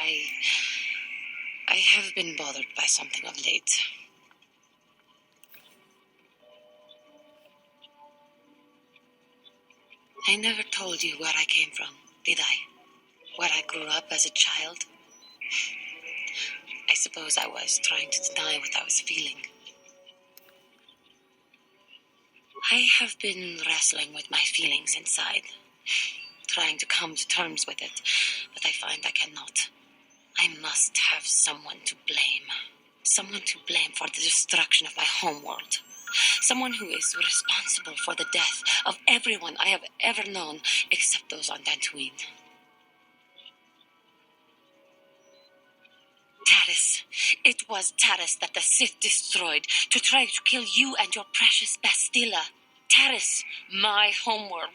I have been bothered by something of late. I never told you where I came from, did I? Where I grew up as a child? I suppose I was trying to deny what I was feeling. I have been wrestling with my feelings inside, trying to come to terms with it, but I find I cannot. I must have someone to blame. Someone to blame for the destruction of my homeworld. Someone who is responsible for the death of everyone I have ever known, except those on Dantooine. Taris. It was Taris that the Sith destroyed to try to kill you and your precious Bastila. Taris, my homeworld.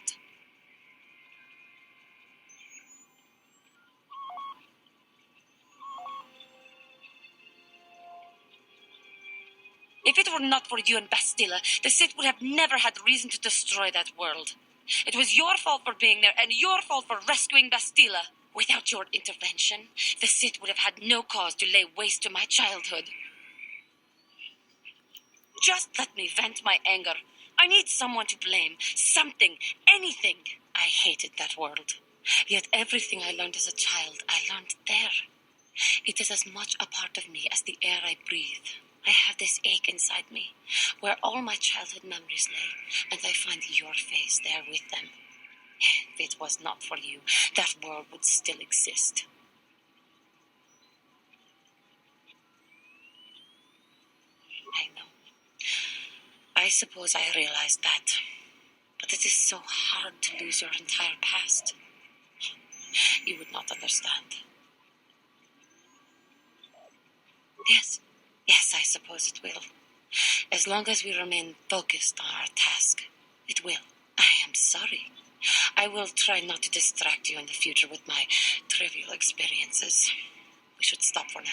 If it were not for you and Bastila, the Sith would have never had reason to destroy that world. It was your fault for being there and your fault for rescuing Bastila. Without your intervention, the Sith would have had no cause to lay waste to my childhood. Just let me vent my anger. I need someone to blame. Something. Anything. I hated that world. Yet everything I learned as a child, I learned there. It is as much a part of me as the air I breathe. I have this ache inside me, where all my childhood memories lay, and I find your face there with them. If it was not for you, that world would still exist. I know. I suppose I realized that. But it is so hard to lose your entire past. You would not understand. Yes, I suppose it will. As long as we remain focused on our task, it will. I am sorry. I will try not to distract you in the future with my trivial experiences. We should stop for now.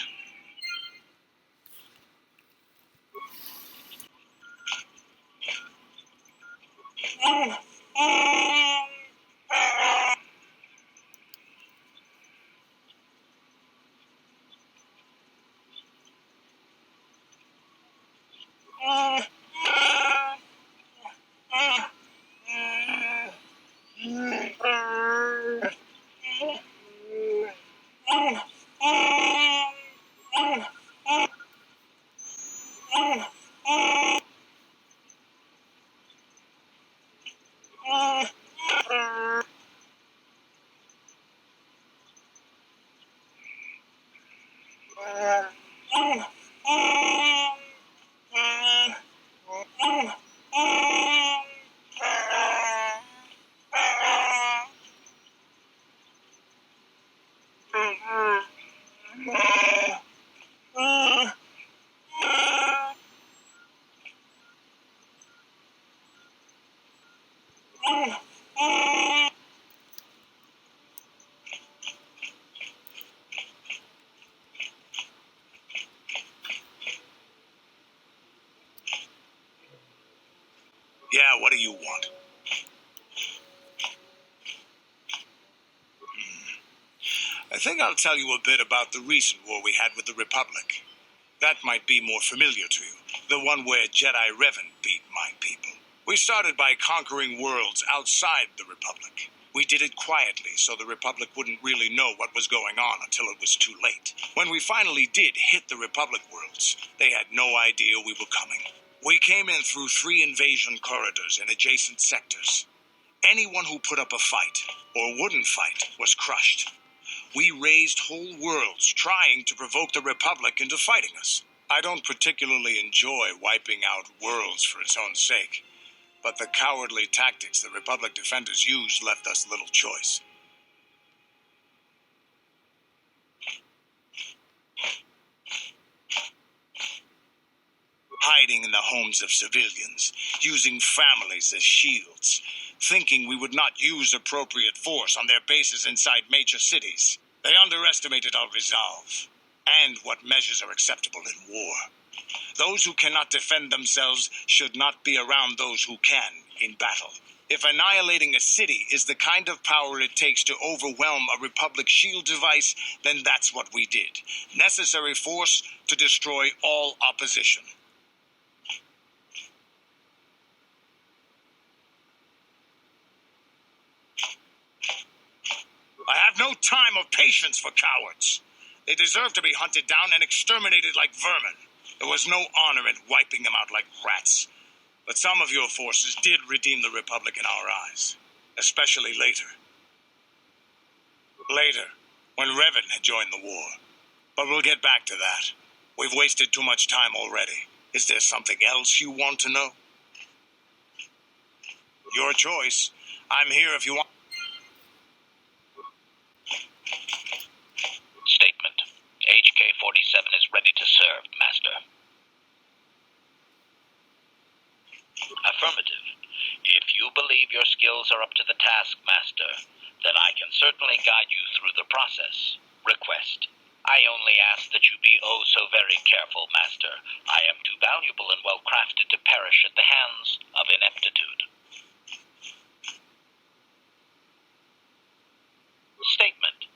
Yeah, what do you want? I think I'll tell you a bit about the recent war we had with the Republic. That might be more familiar to you. The one where Jedi Revan beat my people. We started by conquering worlds outside the Republic. We did it quietly so the Republic wouldn't really know what was going on until it was too late. When we finally did hit the Republic worlds, they had no idea we were coming. We came in through 3 invasion corridors in adjacent sectors. Anyone who put up a fight, or wouldn't fight, was crushed. We raised whole worlds trying to provoke the Republic into fighting us. I don't particularly enjoy wiping out worlds for its own sake, but the cowardly tactics the Republic defenders used left us little choice. Hiding in the homes of civilians, using families as shields, thinking we would not use appropriate force on their bases inside major cities. They underestimated our resolve, and what measures are acceptable in war. Those who cannot defend themselves should not be around those who can in battle. If annihilating a city is the kind of power it takes to overwhelm a Republic shield device, then that's what we did. Necessary force to destroy all opposition. I have no time or patience for cowards. They deserve to be hunted down and exterminated like vermin. There was no honor in wiping them out like rats. But some of your forces did redeem the Republic in our eyes, especially later. Later, when Revan had joined the war. But we'll get back to that. We've wasted too much time already. Is there something else you want to know? Your choice. I'm here if you want. Statement. HK-47 is ready to serve, Master. Affirmative. If you believe your skills are up to the task, Master, then I can certainly guide you through the process. Request. I only ask that you be oh so very careful, Master. I am too valuable and well-crafted to perish at the hands of ineptitude. Statement.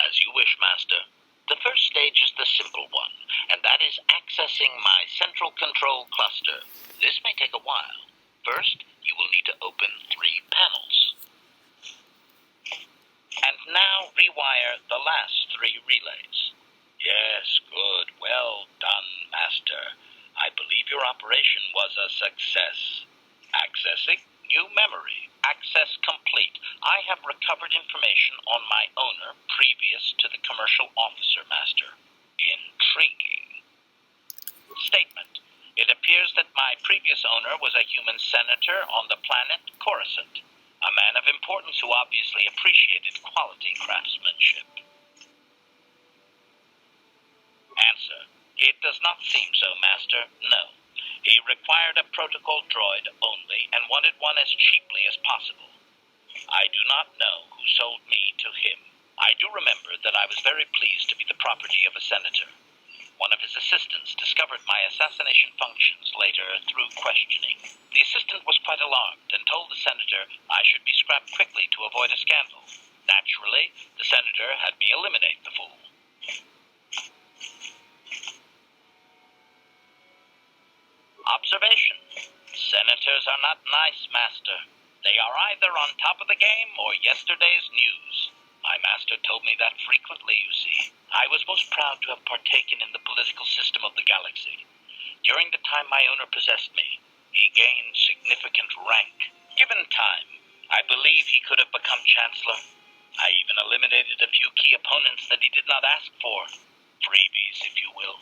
As you wish, Master. The first stage is the simple one, and that is accessing my central control cluster. This may take a while. First, you will need to open 3 panels. And now rewire the last 3 relays. Yes, good. Well done, Master. I believe your operation was a success. Accessing new memory. Access complete. I have recovered information on my owner previous to the commercial officer, Master. Intriguing. Statement. It appears that my previous owner was a human senator on the planet Coruscant, a man of importance who obviously appreciated quality craftsmanship. Answer. It does not seem so, Master. No. He required a protocol droid only and wanted one as cheaply as possible. I do not know who sold me to him. I do remember that I was very pleased to be the property of a senator. One of his assistants discovered my assassination functions later through questioning. The assistant was quite alarmed and told the senator I should be scrapped quickly to avoid a scandal. Naturally, the senator had me eliminate the fool. Observation. Senators are not nice, Master. They are either on top of the game or yesterday's news. My master told me that frequently, you see. I was most proud to have partaken in the political system of the galaxy. During the time my owner possessed me, he gained significant rank. Given time, I believe he could have become Chancellor. I even eliminated a few key opponents that he did not ask for. Freebies, if you will.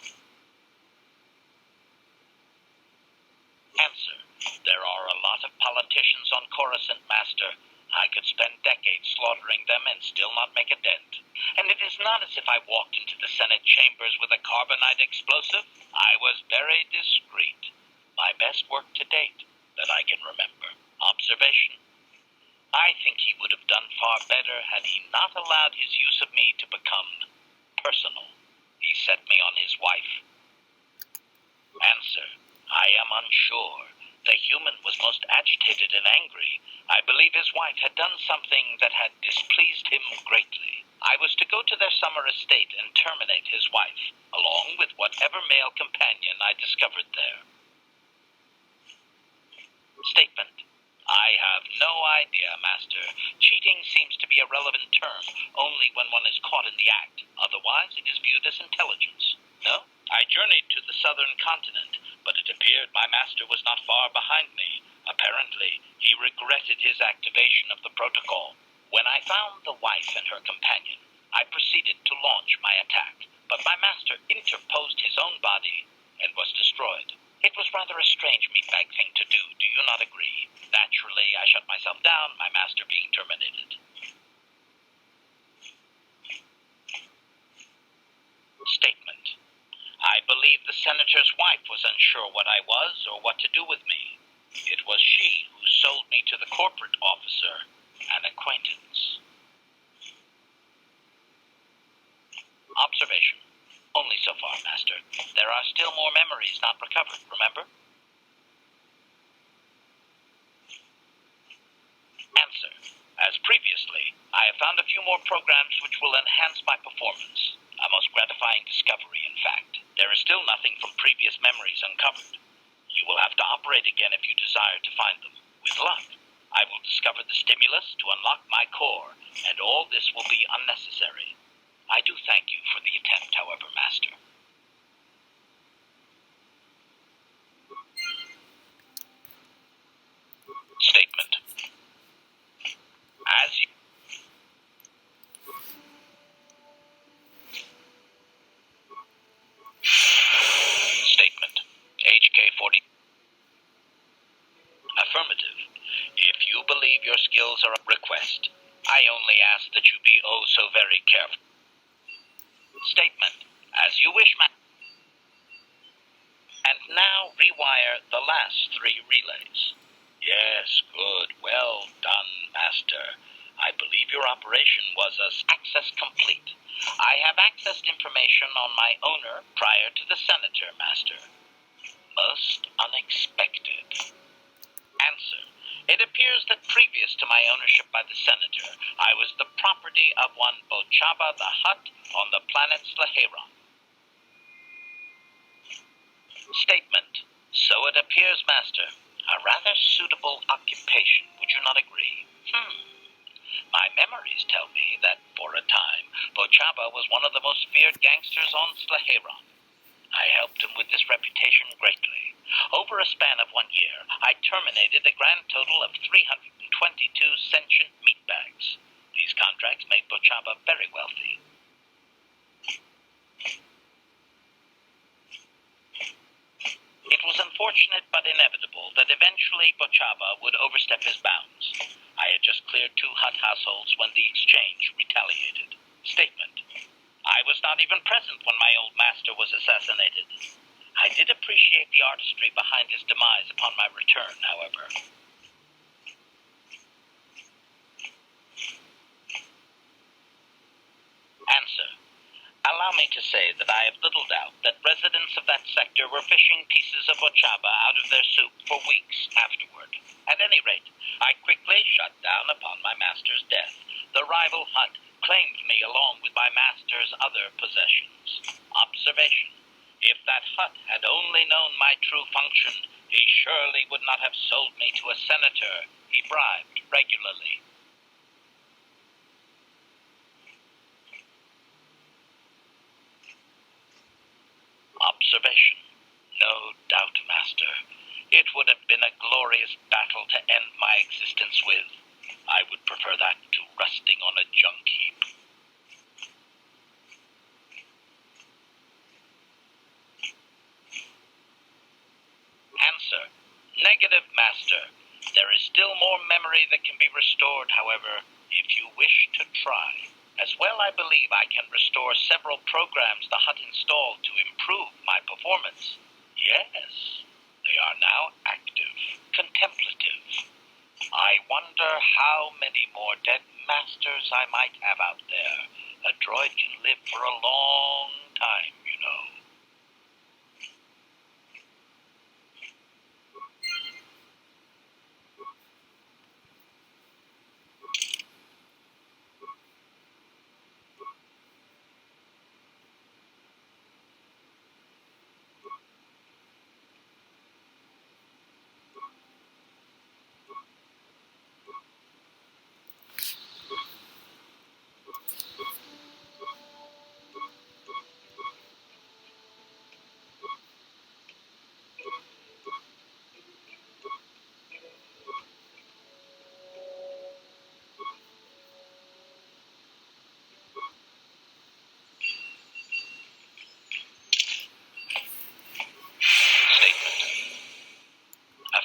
Answer. There are a lot of politicians on Coruscant, Master. I could spend decades slaughtering them and still not make a dent. And it is not as if I walked into the Senate chambers with a carbonite explosive. I was very discreet. My best work to date that I can remember. Observation. I think he would have done far better had he not allowed his use of me to become personal. He set me on his wife. Answer. I am unsure. The human was most agitated and angry. I believe his wife had done something that had displeased him greatly. I was to go to their summer estate and terminate his wife, along with whatever male companion I discovered there. Statement. I have no idea, Master. Cheating seems to be a relevant term only when one is caught in the act. Otherwise, it is viewed as intelligence. No? I journeyed to the southern continent, but it appeared my master was not far behind me. Apparently, he regretted his activation of the protocol. When I found the wife and her companion, I proceeded to launch my attack, but my master interposed his own body and was destroyed. It was rather a strange meatbag thing to do you not agree? Naturally, I shut myself down, my master being terminated. Statement. I believe the senator's wife was unsure what I was or what to do with me. It was she who sold me to the corporate officer, an acquaintance. Observation. Only so far, Master. There are still more memories not recovered, remember? few more programs which will enhance my performance. A most gratifying discovery, in fact. There is still nothing from previous memories uncovered. You will have to operate again if you desire to find them. With luck, I will discover the stimulus to unlock my core, and all this will be unnecessary. I do thank you for the attempt, however, Master. Statement. As you... Statement. HK40. Affirmative. If you believe your skills are a request, I only ask that you be oh so very careful. Statement. As you wish, And now rewire the last 3 relays. Yes, good. Well done, Master. I believe your operation was access complete. I have accessed information on my owner prior to the Senator, Master. Most unexpected. Answer. It appears that previous to my ownership by the Senator, I was the property of one Bochaba the Hutt on the planet Slaheron. Statement. So it appears, Master. A rather suitable occupation, would you not agree? My memories tell me that, for a time, Bochaba was one of the most feared gangsters on Slaheron. I helped him with this reputation greatly. Over a span of 1 year, I terminated a grand total of 322 sentient meatbags. These contracts made Bochaba very wealthy. It was unfortunate but inevitable that eventually Bochaba would overstep his bounds. I had just cleared 2 Hutt households when the exchange retaliated. Statement. I was not even present when my old master was assassinated. I did appreciate the artistry behind his demise upon my return, however. Answer. Allow me to say that I have little doubt that residents of that sector were fishing pieces of Bochaba out of their soup for weeks afterward. At any rate, I quickly shut down upon my master's death. The rival Hutt claimed me along with my master's other possessions. Observation. If that Hutt had only known my true function, he surely would not have sold me to a senator he bribed regularly. Observation. No doubt, Master. It would have been a glorious battle to end my existence with. I would prefer that to rusting on a junk heap. Answer. Negative, Master. There is still more memory that can be restored, however, if you wish to try. As well, I believe I can restore several programs the Hutt installed to improve my performance. Yes, they are now active, contemplative. I wonder how many more dead masters I might have out there. A droid can live for a long time, you know.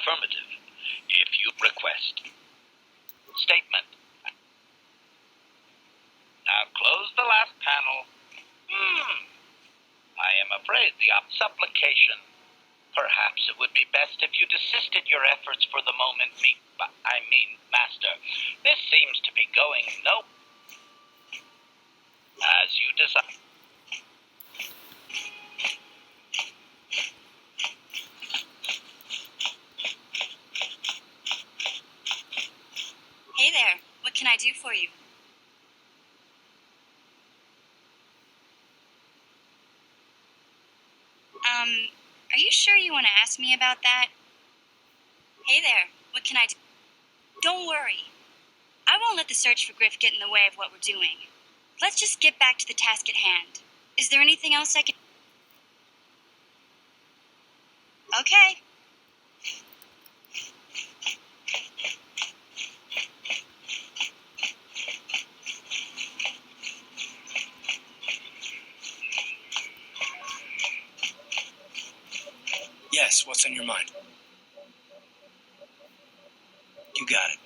Affirmative. If you request. Statement. Now close the last panel. I am afraid the supplication. Perhaps it would be best if you desisted your efforts for the moment, Master. This seems to be going no... As you desire. Hey there, what can I do for you? Are you sure you want to ask me about that? Hey there, what can I do? Don't worry. I won't let the search for Griff get in the way of what we're doing. Let's just get back to the task at hand. Is there anything else I can... Okay. Yes, what's on your mind? You got it.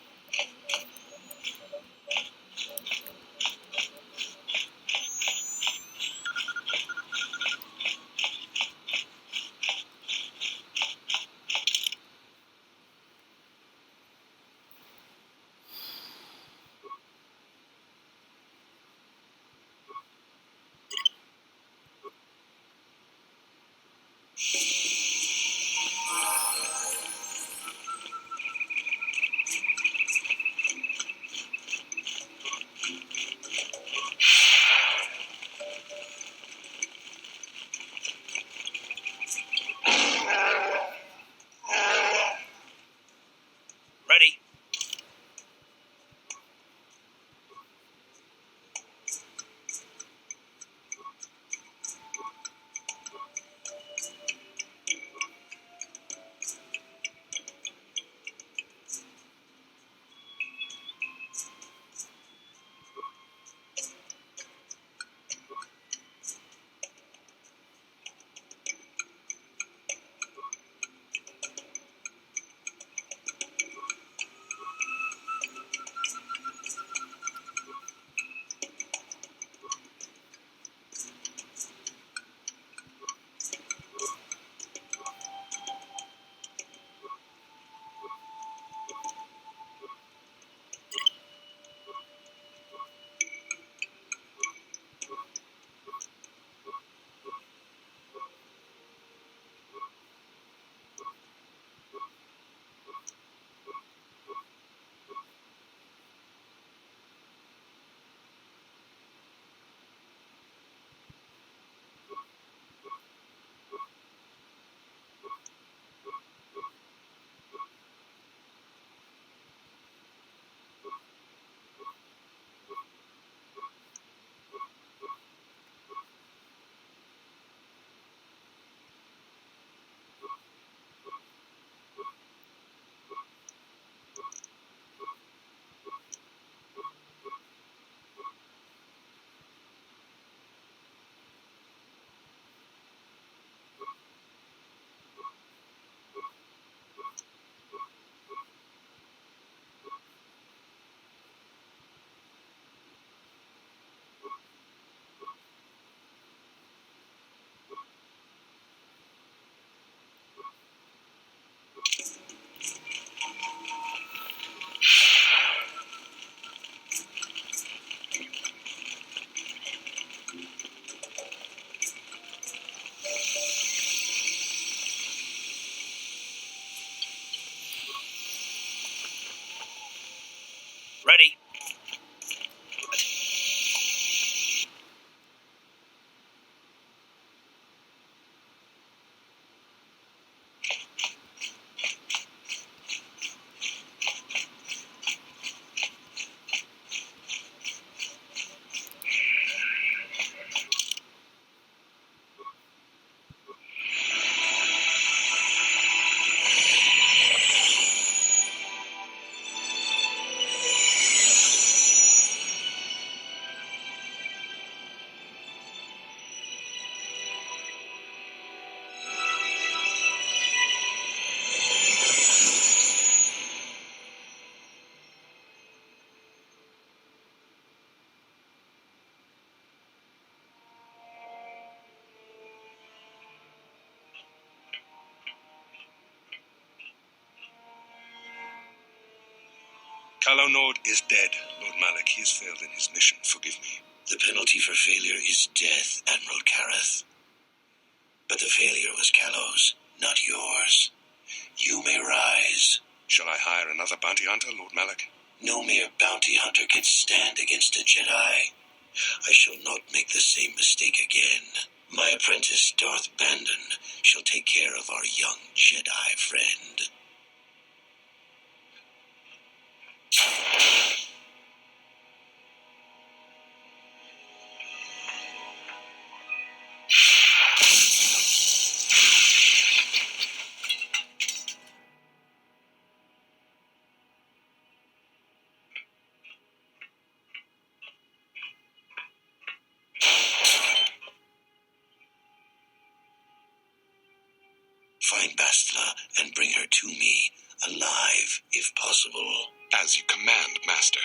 Ready? Ready? Kalo Nord is dead, Lord Malak. He has failed in his mission. Forgive me. The penalty for failure is death, Admiral Kareth. But the failure was Kalo's, not yours. You may rise. Shall I hire another bounty hunter, Lord Malak? No mere bounty hunter can stand against a Jedi. I shall not make the same mistake again. My apprentice, Darth Bandon, shall shall take care of our young Jedi friend. Find Bastila and bring her to me, alive, if possible. As you command, Master.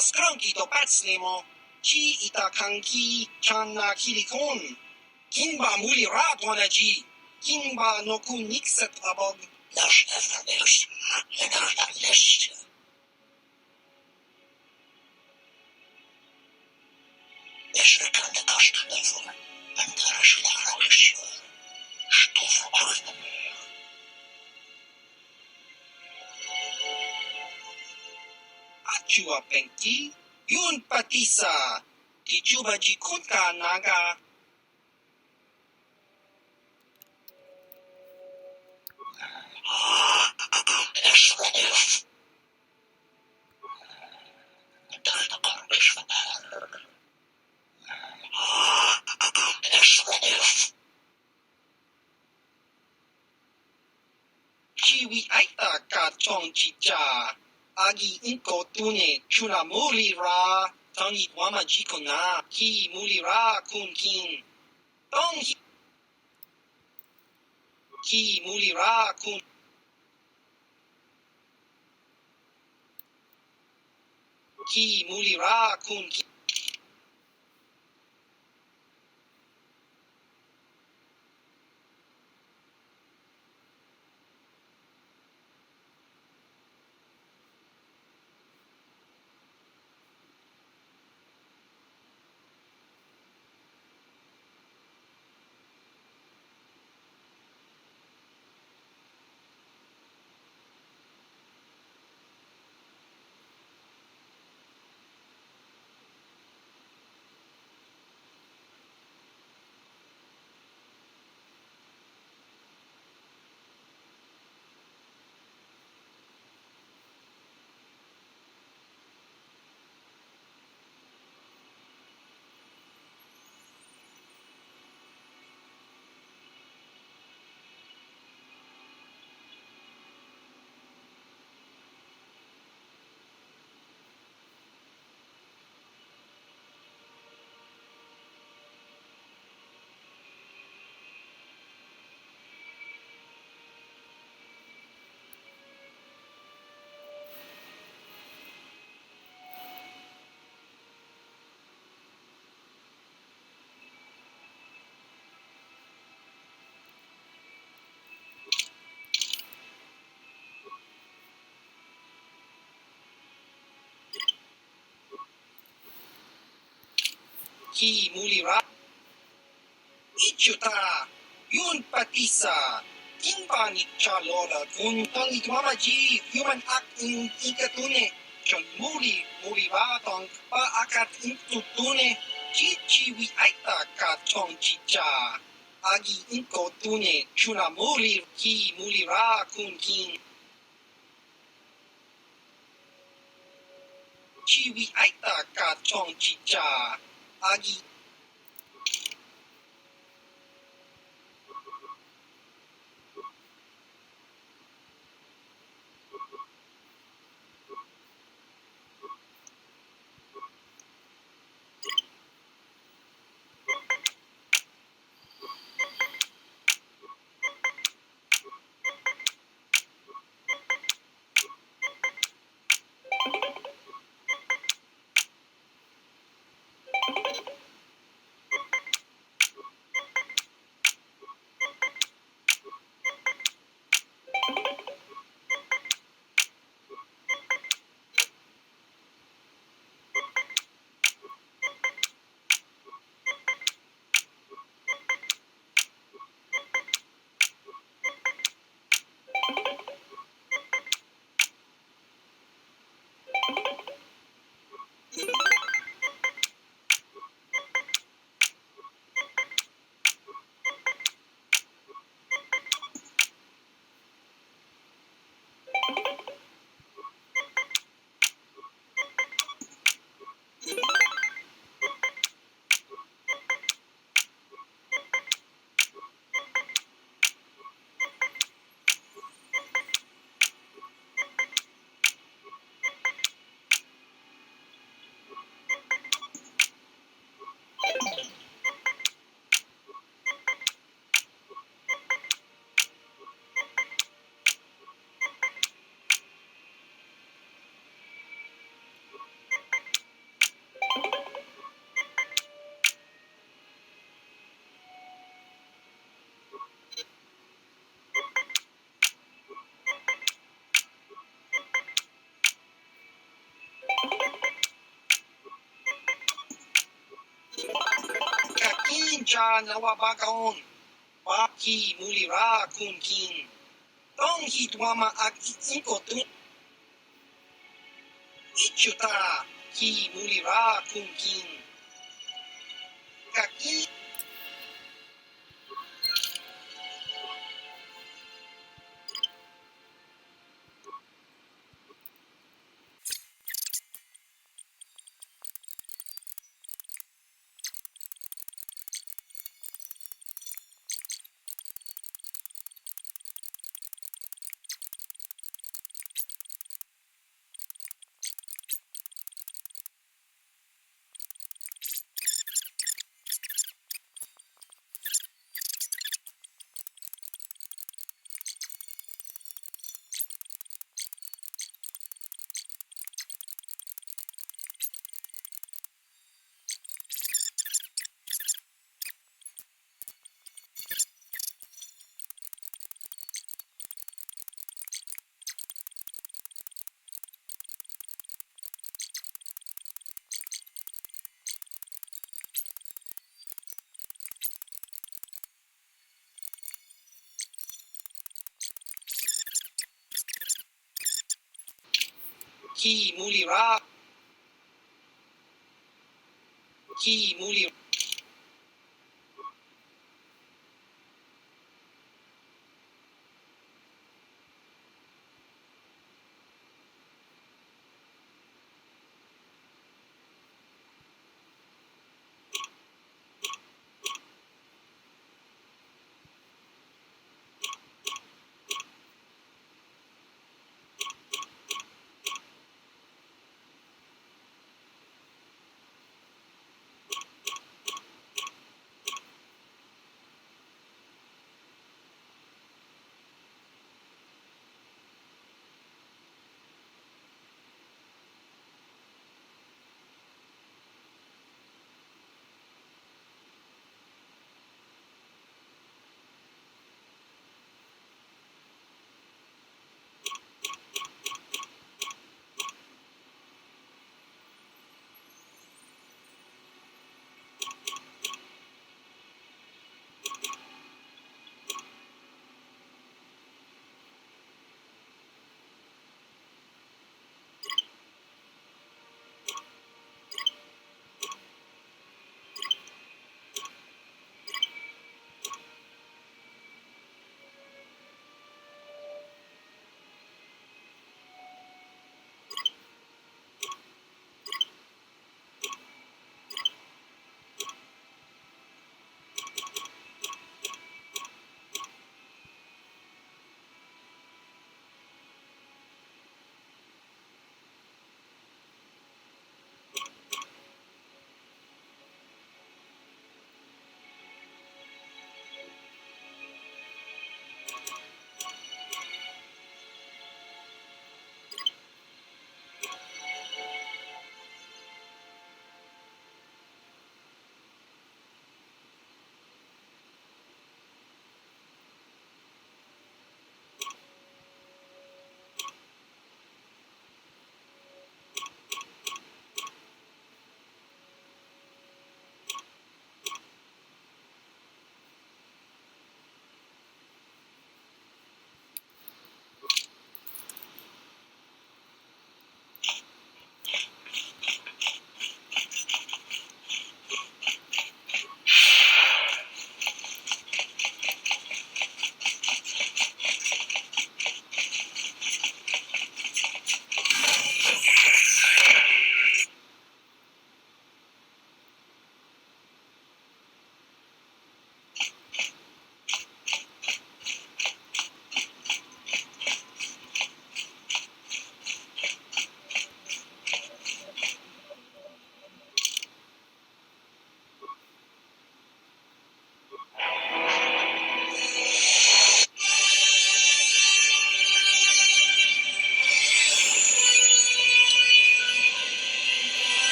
Skranki to pacnemo, ci ita kanki channa kilikon. Kimba muli ratwanaji, kimba no kun nixet abog. Nasz Ewaneus, Lenarda Leszcz. Eşrekan kaştanefun, antaraşlar alışıyor. Stofu arınamıyor. Achua penki, yun patisa, di juba jikutka naga. Eşreneuf. Dardakar eşvener. Eşreneuf. Chiwi aita ka chong chicha, agi inko tune chuna muli ra, tangi wama jikona, ki muli ra kun kin. Tong ki muli ra kun. Ki muli ra kun kin. ki mulira. Ichuta, yun patisa. Kinpanit chalola kung tangit mamaji human act in ikatune. Chon mulira tong paakat intutune. Chichi aita ka chong chicha. Agi inkotune chuna ki mulira kun kin. Chiwi aita ka chong chicha. Agi kakinja nawabakaon. Ki mulira kun kin. Tong hitwama ak inkotune. Ichuta ki mulira kun kin. Kakin mulira. Ki mulira.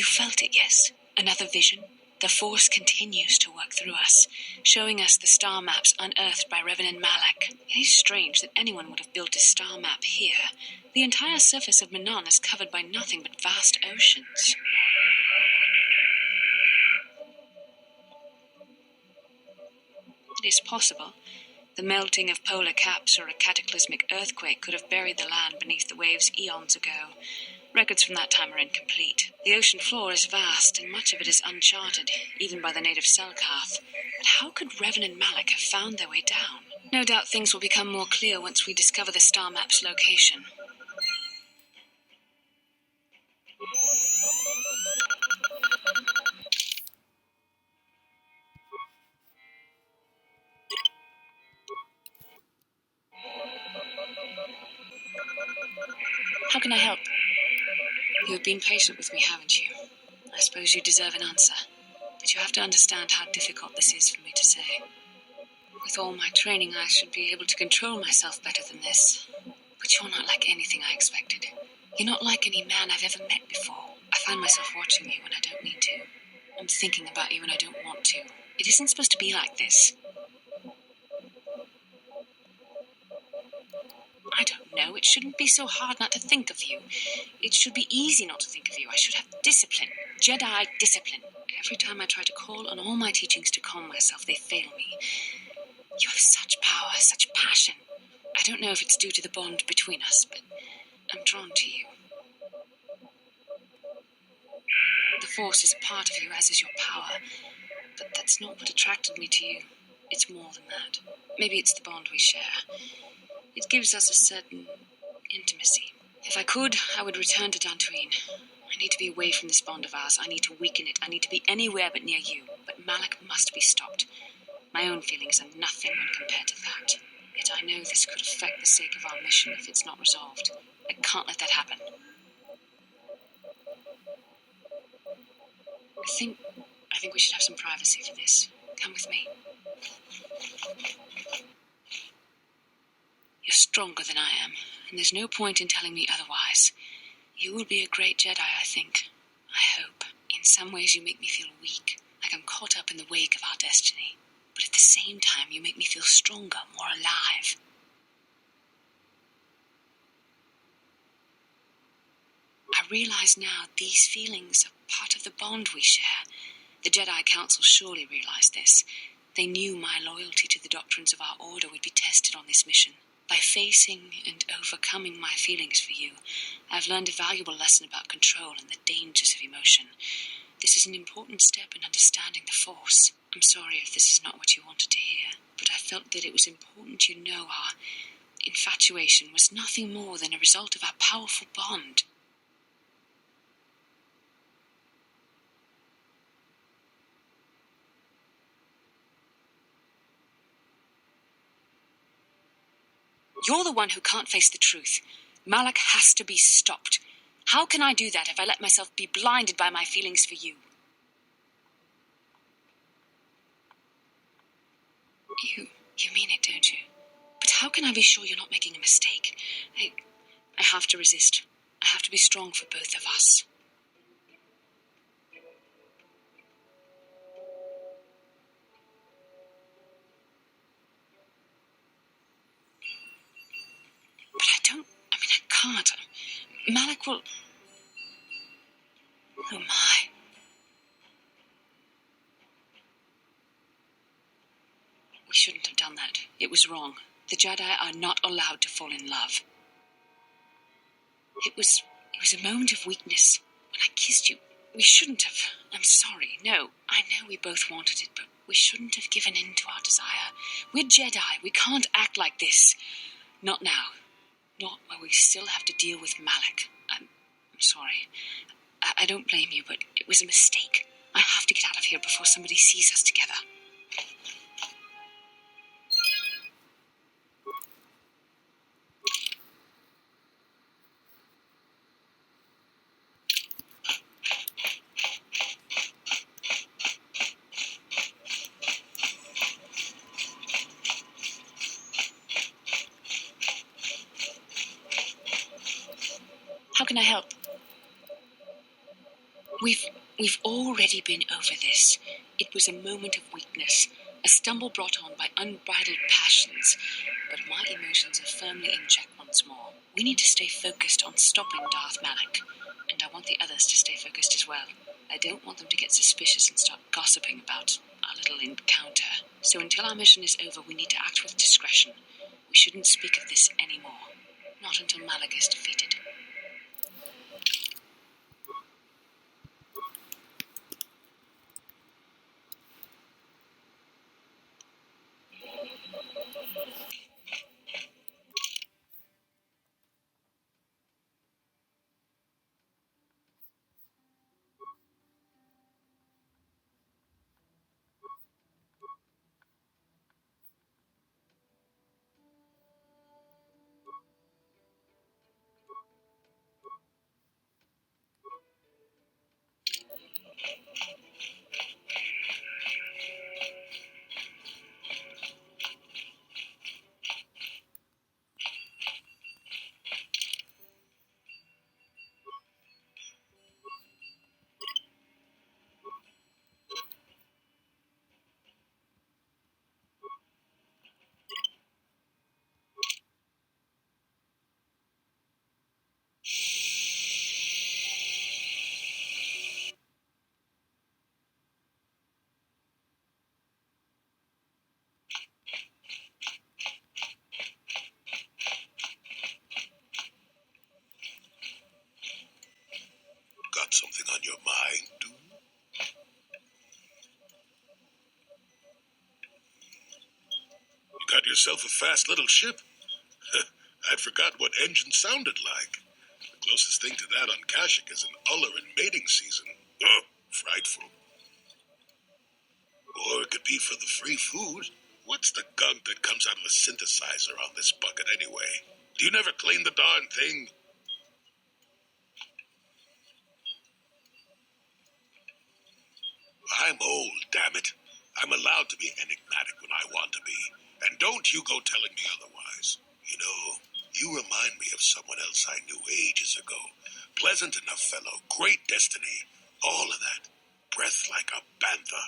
You felt it, yes? Another vision? The Force continues to work through us, showing us the star maps unearthed by Revan and Malak. It is strange that anyone would have built a star map here. The entire surface of Mannan is covered by nothing but vast oceans. It is possible. The melting of polar caps or a cataclysmic earthquake could have buried the land beneath the waves eons ago. Records from that time are incomplete. The ocean floor is vast, and much of it is uncharted, even by the native Selkath. But how could Revan and Malak have found their way down? No doubt things will become more clear once we discover the star map's location. How can I help? You have been patient with me, haven't you? I suppose you deserve an answer. But you have to understand how difficult this is for me to say. With all my training, I should be able to control myself better than this. But you're not like anything I expected. You're not like any man I've ever met before. I find myself watching you when I don't mean to. I'm thinking about you when I don't want to. It isn't supposed to be like this. I don't know. It shouldn't be so hard not to think of you. It should be easy not to think of you. I should have discipline. Jedi discipline. Every time I try to call on all my teachings to calm myself, they fail me. You have such power, such passion. I don't know if it's due to the bond between us, but I'm drawn to you. The Force is a part of you, as is your power, but that's not what attracted me to you. It's more than that. Maybe it's the bond we share. It gives us a certain intimacy. If I could, I would return to Dantooine. I need to be away from this bond of ours. I need to weaken it. I need to be anywhere but near you. But Malak must be stopped. My own feelings are nothing when compared to that. Yet I know this could affect the sake of our mission if it's not resolved. I can't let that happen. I think we should have some privacy for this. Come with me. You're stronger than I am, and there's no point in telling me otherwise. You will be a great Jedi, I think. I hope. In some ways you make me feel weak, like I'm caught up in the wake of our destiny. But at the same time, you make me feel stronger, more alive. I realize now these feelings are part of the bond we share. The Jedi Council surely realized this. They knew my loyalty to the doctrines of our order would be tested on this mission. By facing and overcoming my feelings for you, I've learned a valuable lesson about control and the dangers of emotion. This is an important step in understanding the Force. I'm sorry if this is not what you wanted to hear, but I felt that it was important you know our infatuation was nothing more than a result of our powerful bond. You're the one who can't face the truth. Malak has to be stopped. How can I do that if I let myself be blinded by my feelings for you? You mean it, don't you? But how can I be sure you're not making a mistake? I have to resist. I have to be strong for both of us. But I can't. Malak will... Oh my. We shouldn't have done that. It was wrong. The Jedi are not allowed to fall in love. It was a moment of weakness. When I kissed you, we shouldn't have. I'm sorry. No, I know we both wanted it, but we shouldn't have given in to our desire. We're Jedi. We can't act like this. Not now. Not while we still have to deal with Malak. I'm sorry. I don't blame you, but it was a mistake. I have to get out of here before somebody sees us together. How can I help? We've We've already been over this. It was a moment of weakness, a stumble brought on by unbridled passions. But my emotions are firmly in check once more. We need to stay focused on stopping Darth Malak, and I want the others to stay focused as well. I don't want them to get suspicious and start gossiping about our little encounter. So until our mission is over, we need to act with discretion. We shouldn't speak of this anymore. Not until Malak is defeated. Got something on your mind, dude? You got yourself a fast little ship. I'd forgot what engine sounded like. The closest thing to that on Kashyyyk is an uller in mating season. Oh, frightful. Or it could be for the free food. What's the gunk that comes out of a synthesizer on this bucket anyway? Do you never clean the darn thing? I'm old, damn it. I'm allowed to be enigmatic when I want to be. And don't you go telling me otherwise. You know, you remind me of someone else I knew ages ago. Pleasant enough fellow, great destiny, all of that. Breath like a bantha.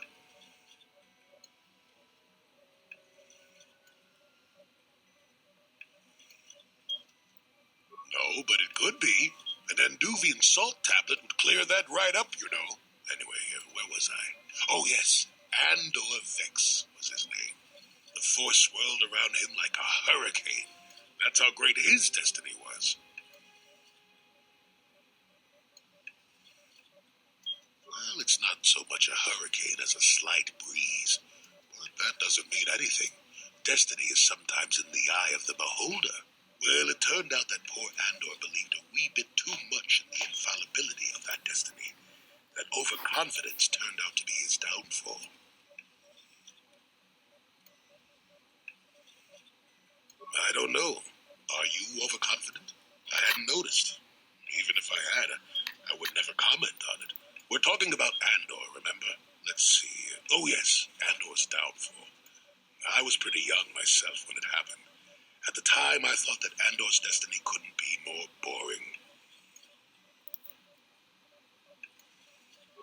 No, but it could be. An Anduvian salt tablet would clear that right up, you know. Anyway, where was I? Oh, yes. Andor Vex was his name. The force swirled around him like a hurricane. That's how great his destiny was. Well, it's not so much a hurricane as a slight breeze. But that doesn't mean anything. Destiny is sometimes in the eye of the beholder. Well, it turned out that poor Andor believed a wee bit too much in the infallibility of that destiny. That overconfidence turned out to be his downfall. I don't know. Are you overconfident? I hadn't noticed. Even if I had, I would never comment on it. We're talking about Andor, remember? Let's see. Oh, yes, Andor's downfall. I was pretty young myself when it happened. At the time, I thought that Andor's destiny couldn't be more boring.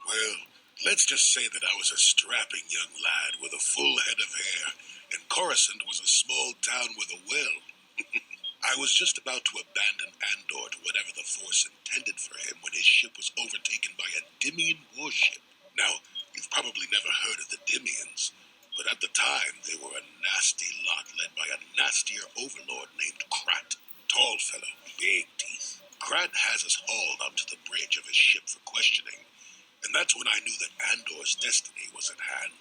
Well, let's just say that I was a strapping young lad with a full head of hair, and Coruscant was a small town with a well. I was just about to abandon Andor to whatever the Force intended for him when his ship was overtaken by a Dimian warship. Now, you've probably never heard of the Dimians, but at the time they were a nasty lot led by a nastier overlord named Krat. Tall fellow, big teeth. Krat has us hauled onto the bridge of his ship for questioning, and that's when I knew that Andor's destiny was at hand.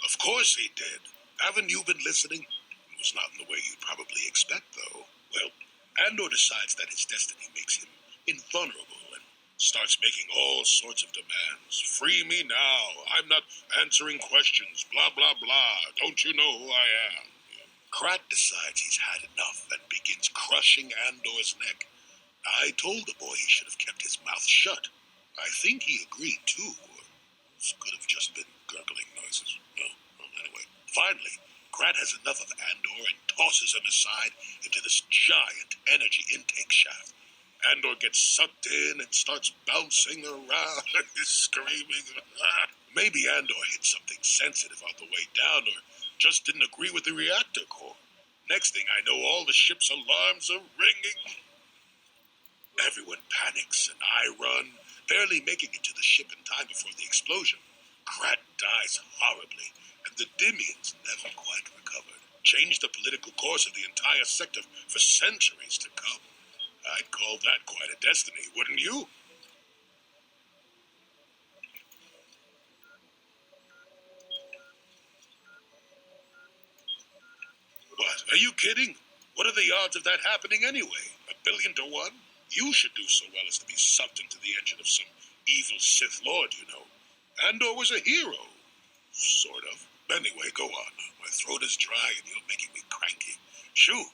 Of course he did. Haven't you been listening? It was not in the way you'd probably expect, though. Well, Andor decides that his destiny makes him invulnerable and starts making all sorts of demands. Free me now. I'm not answering questions. Blah, blah, blah. Don't you know who I am? Krat decides he's had enough and begins crushing Andor's neck. I told the boy he should have kept his mouth shut. I think he agreed, too. Or it could have just been gurgling noises. No, well, anyway. Finally, Grat has enough of Andor and tosses him aside into this giant energy intake shaft. Andor gets sucked in and starts bouncing around, screaming. Maybe Andor hit something sensitive on the way down, or just didn't agree with the reactor core. Next thing I know, all the ship's alarms are ringing. Everyone panics, and I run, barely making it to the ship in time before the explosion. Grat dies horribly, and the Dimians never quite recovered. Changed the political course of the entire sector for centuries to come. I'd call that quite a destiny, wouldn't you? What? Are you kidding? What are the odds of that happening anyway? 1,000,000,000 to 1? You should do so well as to be sucked into the engine of some evil Sith Lord, you know. Andor was a hero. Sort of. Anyway, go on. My throat is dry and you're making me cranky. Shoo!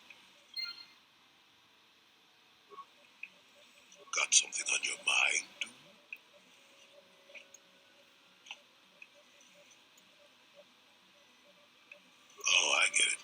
Got something on your mind? Oh, I get it.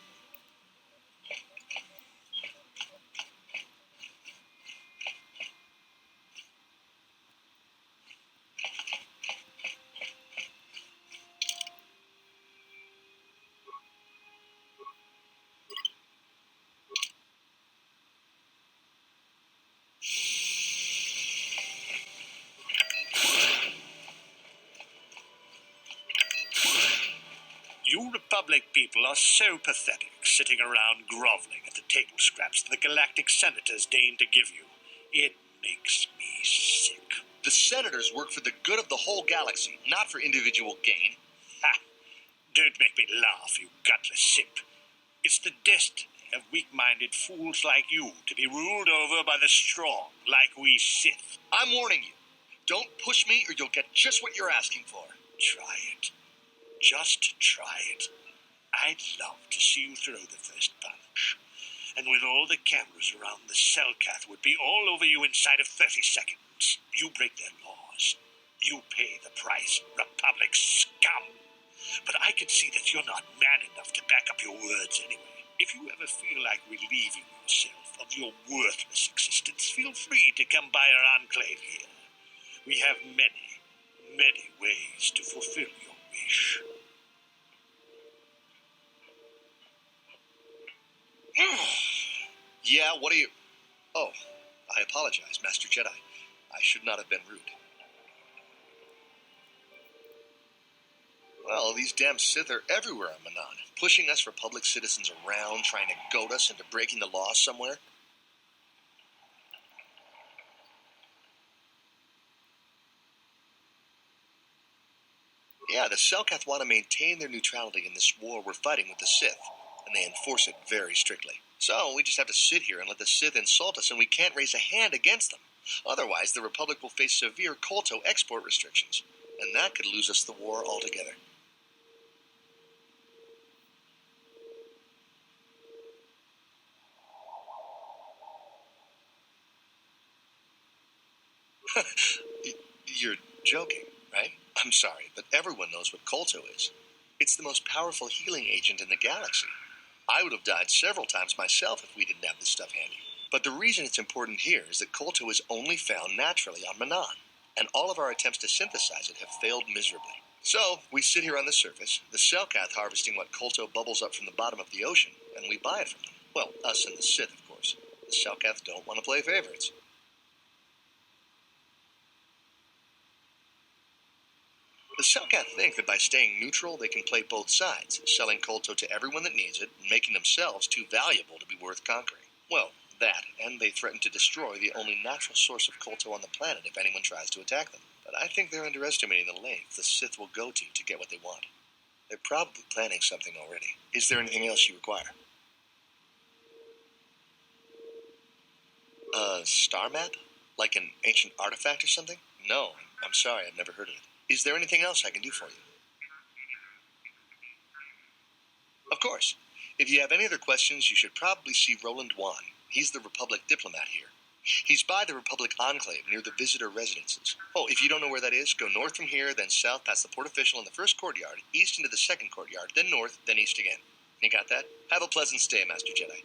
You Republic people are so pathetic, sitting around groveling at the table scraps that the galactic senators deign to give you. It makes me sick. The senators work for the good of the whole galaxy, not for individual gain. Ha! Don't make me laugh, you gutless simp. It's the destiny of weak-minded fools like you to be ruled over by the strong, like we Sith. I'm warning you. Don't push me or you'll get just what you're asking for. Try it. Just try it. I'd love to see you throw the first punch. And with all the cameras around, the Selkath would be all over you inside of 30 seconds. You break their laws. You pay the price, Republic scum. But I can see that you're not man enough to back up your words anyway. If you ever feel like relieving yourself of your worthless existence, feel free to come by our enclave here. We have many, many ways to fulfill your wish. Yeah, what are you... Oh, I apologize, Master Jedi. I should not have been rude. Well, these damn Sith are everywhere on Mannan, pushing us Republic citizens around, trying to goad us into breaking the law somewhere. Yeah, the Selkath want to maintain their neutrality in this war we're fighting with the Sith, and they enforce it very strictly. So we just have to sit here and let the Sith insult us, and we can't raise a hand against them. Otherwise, the Republic will face severe Kolto export restrictions, and that could lose us the war altogether. You're joking, right? I'm sorry, but everyone knows what Kolto is. It's the most powerful healing agent in the galaxy. I would have died several times myself if we didn't have this stuff handy. But the reason it's important here is that Kolto is only found naturally on Mannan, and all of our attempts to synthesize it have failed miserably. So, we sit here on the surface, the Selkath harvesting what Kolto bubbles up from the bottom of the ocean, and we buy it from them. Well, us and the Sith, of course. The Selkath don't want to play favorites. The Selkath think that by staying neutral, they can play both sides, selling Kolto to everyone that needs it, and making themselves too valuable to be worth conquering. Well, that, and they threaten to destroy the only natural source of Kolto on the planet if anyone tries to attack them. But I think they're underestimating the length the Sith will go to get what they want. They're probably planning something already. Is there anything else you require? A star map? Like an ancient artifact or something? No, I'm sorry, I've never heard of it. Is there anything else I can do for you? Of course. If you have any other questions, you should probably see Roland Wan. He's the Republic diplomat here. He's by the Republic Enclave near the visitor residences. Oh, if you don't know where that is, go north from here, then south past the port official in the first courtyard, east into the second courtyard, then north, then east again. You got that? Have a pleasant stay, Master Jedi.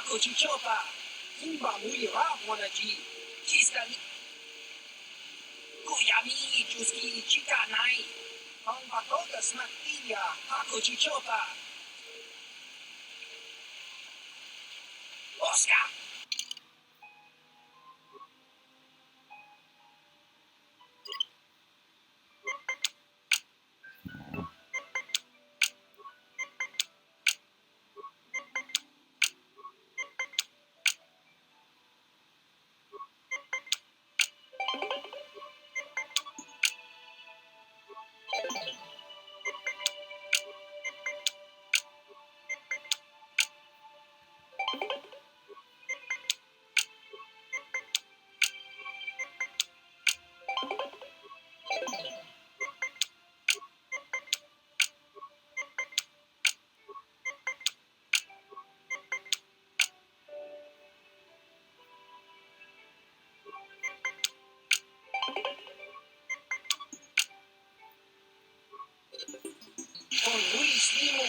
Hakochichopa, Zumba Mulira Wanaji, Kiskani, Kuyami, Juski, Chikanai, Pangatoga Snaktilia, Hakochichopa, Oscar. Con Luis Limo,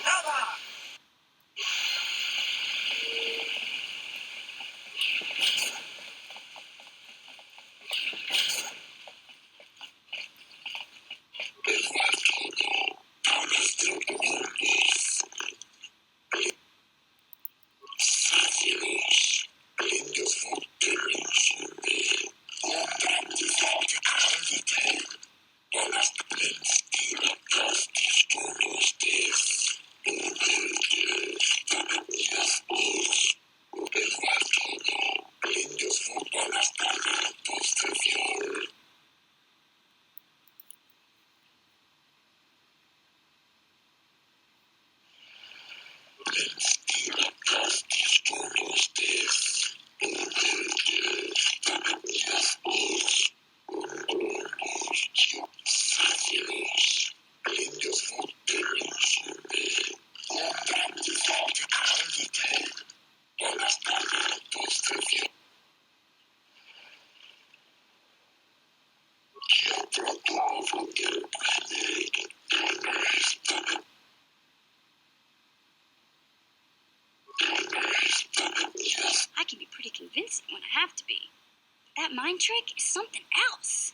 Nava. I can be pretty convincing when I have to be. That mind trick is something else.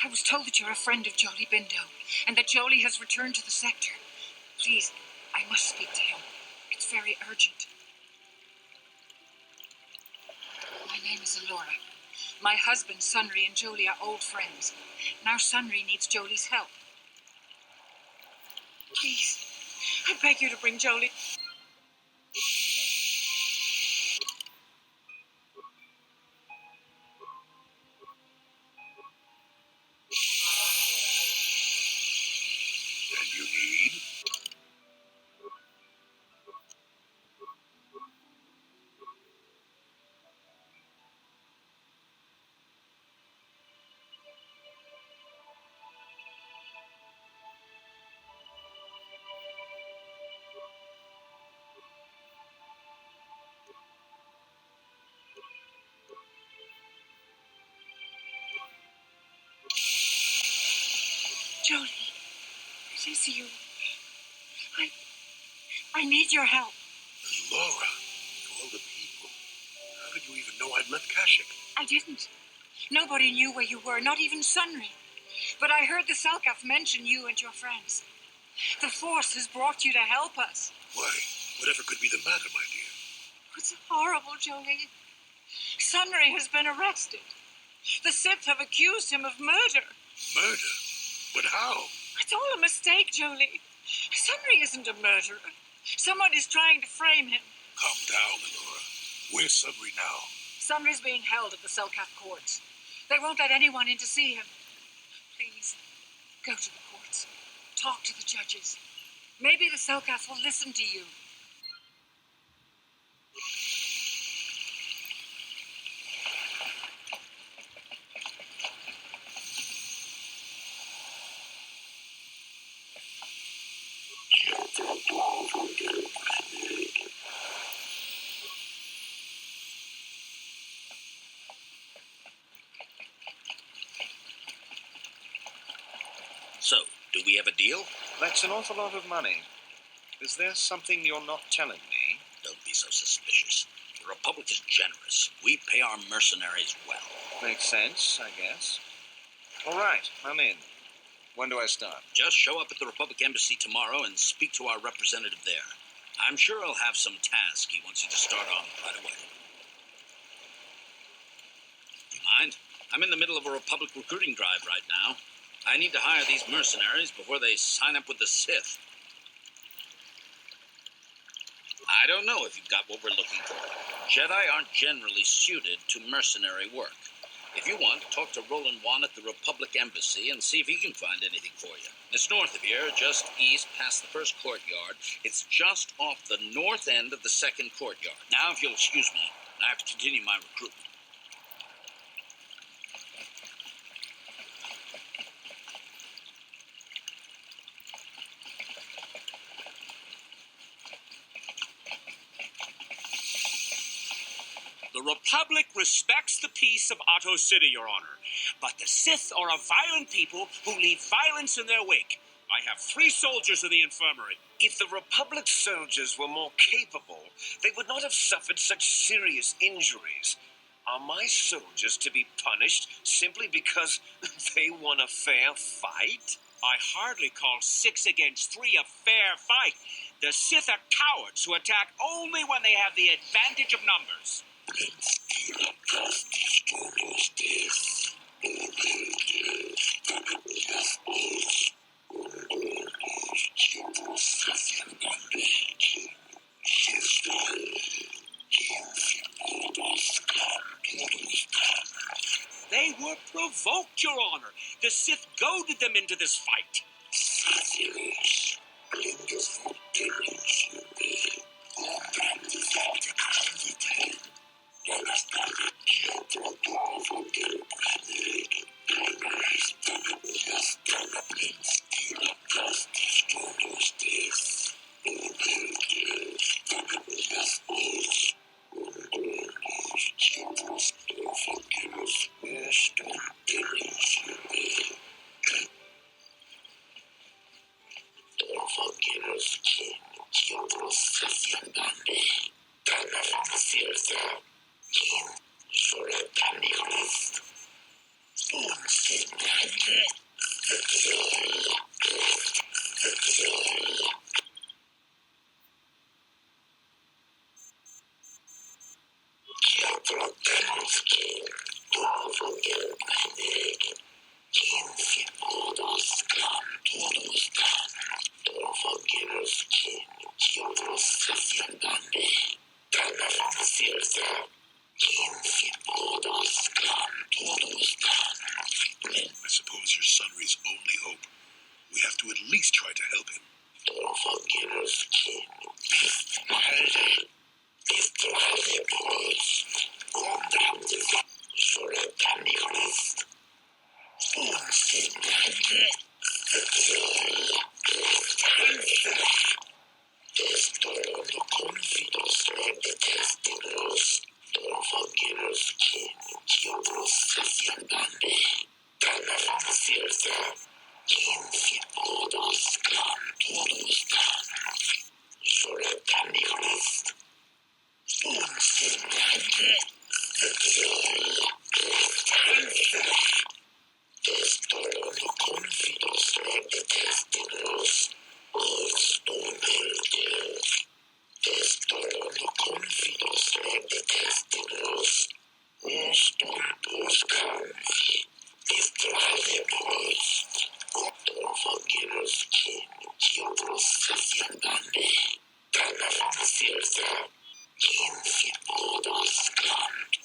I was told that you're a friend of Jolee Bindo, and that Jolee has returned to the sector. Please, I must speak to him. It's very urgent. My name is Alora. My husband, Sunry, and Jolee are old friends. Now Sunry needs Jolie's help. Please, I beg you to bring Jolee. miss you. I need your help. Laura, to all the people, how did you even know I'd left Kashyyyk? I didn't. Nobody knew where you were, not even Sunry. But I heard the Selkath mention you and your friends. The Force has brought you to help us. Why, whatever could be the matter, my dear? It's horrible, Jolee. Sunry has been arrested. The Sith have accused him of murder. Murder? But how? It's all a mistake, Jolee. Sunry isn't a murderer. Someone is trying to frame him. Calm down, Laura. Where's Sunry now? Sunry's being held at the Selkath courts. They won't let anyone in to see him. Please, go to the courts. Talk to the judges. Maybe the Selkath will listen to you. So, do we have a deal? That's an awful lot of money. Is there something you're not telling me? Don't be so suspicious. The Republic is generous. We pay our mercenaries well. Makes sense, I guess. All right, I'm in. When do I start? Just show up at the Republic Embassy tomorrow and speak to our representative there. I'm sure he'll have some task he wants you to start on right away. Do you mind? I'm in the middle of a Republic recruiting drive right now. I need to hire these mercenaries before they sign up with the Sith. I don't know if you've got what we're looking for. Jedi aren't generally suited to mercenary work. If you want, talk to Roland Wan at the Republic Embassy and see if he can find anything for you. It's north of here, just east past the first courtyard. It's just off the north end of the second courtyard. Now, if you'll excuse me, I have to continue my recruitment. The Republic respects the peace of Otto City, Your Honor, but the Sith are a violent people who leave violence in their wake. I have 3 soldiers in the infirmary. If the Republic soldiers were more capable, they would not have suffered such serious injuries. Are my soldiers to be punished simply because they won a fair fight? I hardly call 6 against 3 a fair fight. The Sith are cowards who attack only when they have the advantage of numbers. They were provoked, Your Honor. The Sith goaded them into this fight.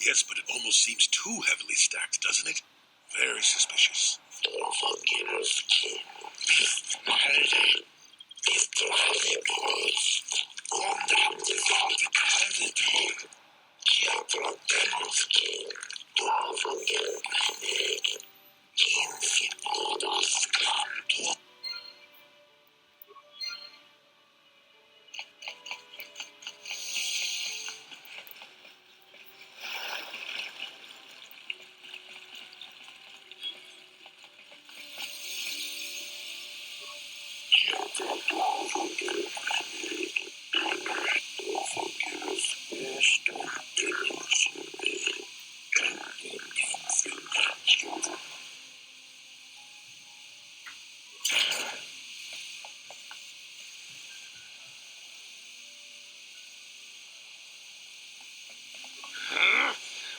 Yes, but it almost seems too heavily stacked, doesn't it? Very suspicious.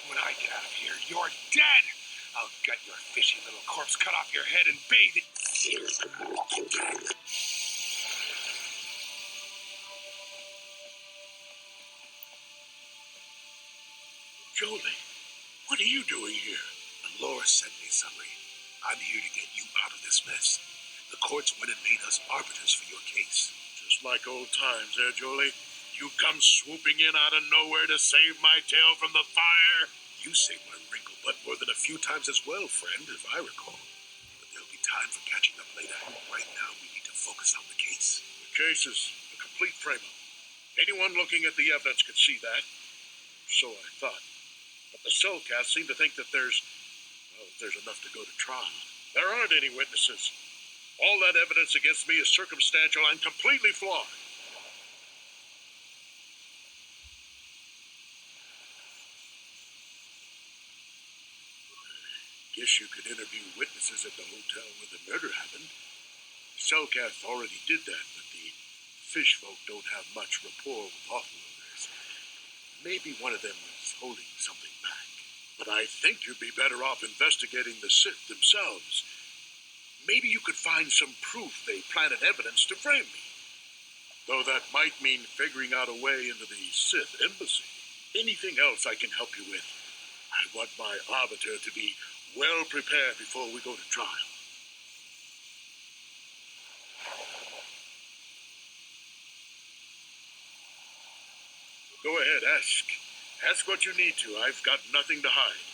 When I get out of here, you're dead! I'll gut your fishy little corpse, cut off your head, and bathe it. Jolie, what are you doing here? Laura sent me, Summary. I'm here to get you out of this mess. The courts went and made us arbiters for your case. Just like old times, Jolie? You come swooping in out of nowhere to save my tail from the fire. You saved my wrinkle butt more than a few times as well, friend, if I recall. But there'll be time for catching up later. Right now, we need to focus on the case. The case is a complete frame-up. Anyone looking at the evidence could see that. So I thought. But the cellcast seem to think that there's enough to go to trial. There aren't any witnesses. All that evidence against me is circumstantial and completely flawed. Guess you could interview witnesses at the hotel where the murder happened. Cellcast already did that, but the fish folk don't have much rapport with offloaders. Maybe one of them was holding something back. But I think you'd be better off investigating the Sith themselves. Maybe you could find some proof they planted evidence to frame me. Though that might mean figuring out a way into the Sith embassy. Anything else I can help you with? I want my arbiter to be well prepared before we go to trial. Go ahead, ask. Ask what you need to. I've got nothing to hide.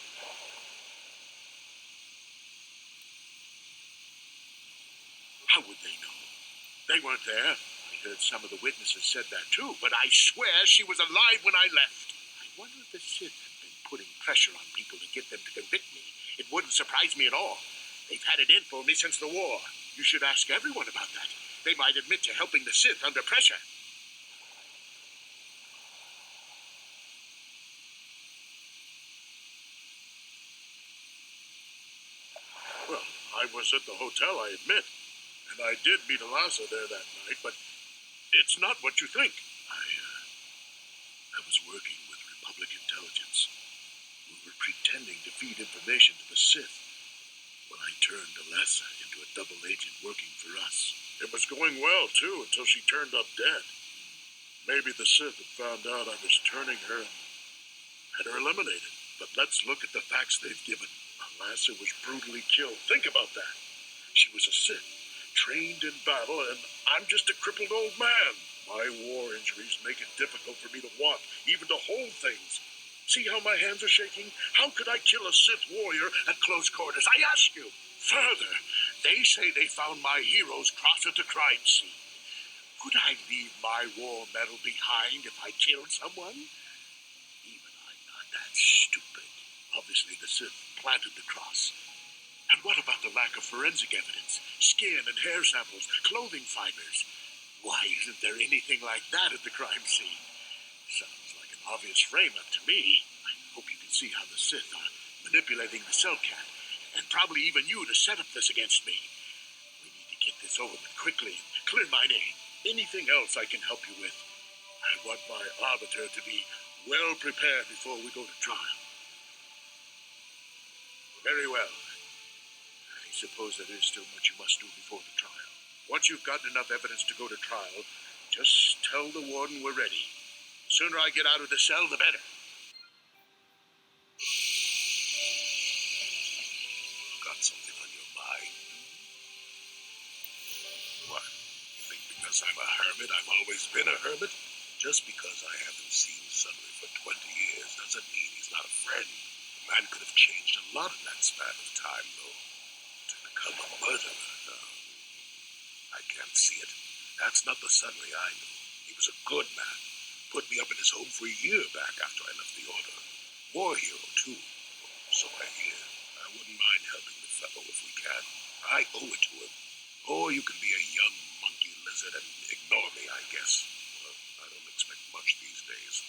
How would they know? They weren't there. I heard some of the witnesses said that too, but I swear she was alive when I left. I wonder if the Sith have been putting pressure on people to get them to convict me. It wouldn't surprise me at all. They've had it in for me since the war. You should ask everyone about that. They might admit to helping the Sith under pressure. Well, I was at the hotel, I admit. And I did meet Eliza there that night, but it's not what you think. I was working with Republic intelligence. We were pretending to feed information to the Sith when I turned Eliza into a double agent working for us. It was going well, too, until she turned up dead. Maybe the Sith had found out I was turning her and had her eliminated. But let's look at the facts they've given. Eliza was brutally killed. Think about that. She was a Sith, trained in battle, and I'm just a crippled old man. My war injuries make it difficult for me to walk, even to hold things. See how my hands are shaking? How could I kill a Sith warrior at close quarters? I ask you. Further, they say they found my hero's cross at the crime scene. Would I leave my war medal behind if I killed someone? Even I'm not that stupid. Obviously, the Sith planted the cross. And what about the lack of forensic evidence? Skin and hair samples, clothing fibers. Why isn't there anything like that at the crime scene? Sounds like an obvious frame-up to me. I see how the Sith are manipulating the Cellcat, and probably even you to set up this against me. We need to get this over with quickly and clear my name. Anything else I can help you with? I want my arbiter to be well prepared before we go to trial. Very well. I suppose there is still much you must do before the trial. Once you've gotten enough evidence to go to trial, just tell the warden we're ready. The sooner I get out of the cell, the better. Got something on your mind? What? You think because I'm a hermit, I've always been a hermit? Just because I haven't seen Sunray for 20 years doesn't mean he's not a friend. The man could have changed a lot in that span of time, though. To become a murderer, no. I can't see it. That's not the Sunray I knew. He was a good man. Put me up in his home for a year back after I left the Order. War hero, too. So I hear. I wouldn't mind helping the fellow if we can. I owe it to him. Or you can be a young monkey lizard and ignore me, I guess. Well, I don't expect much these days.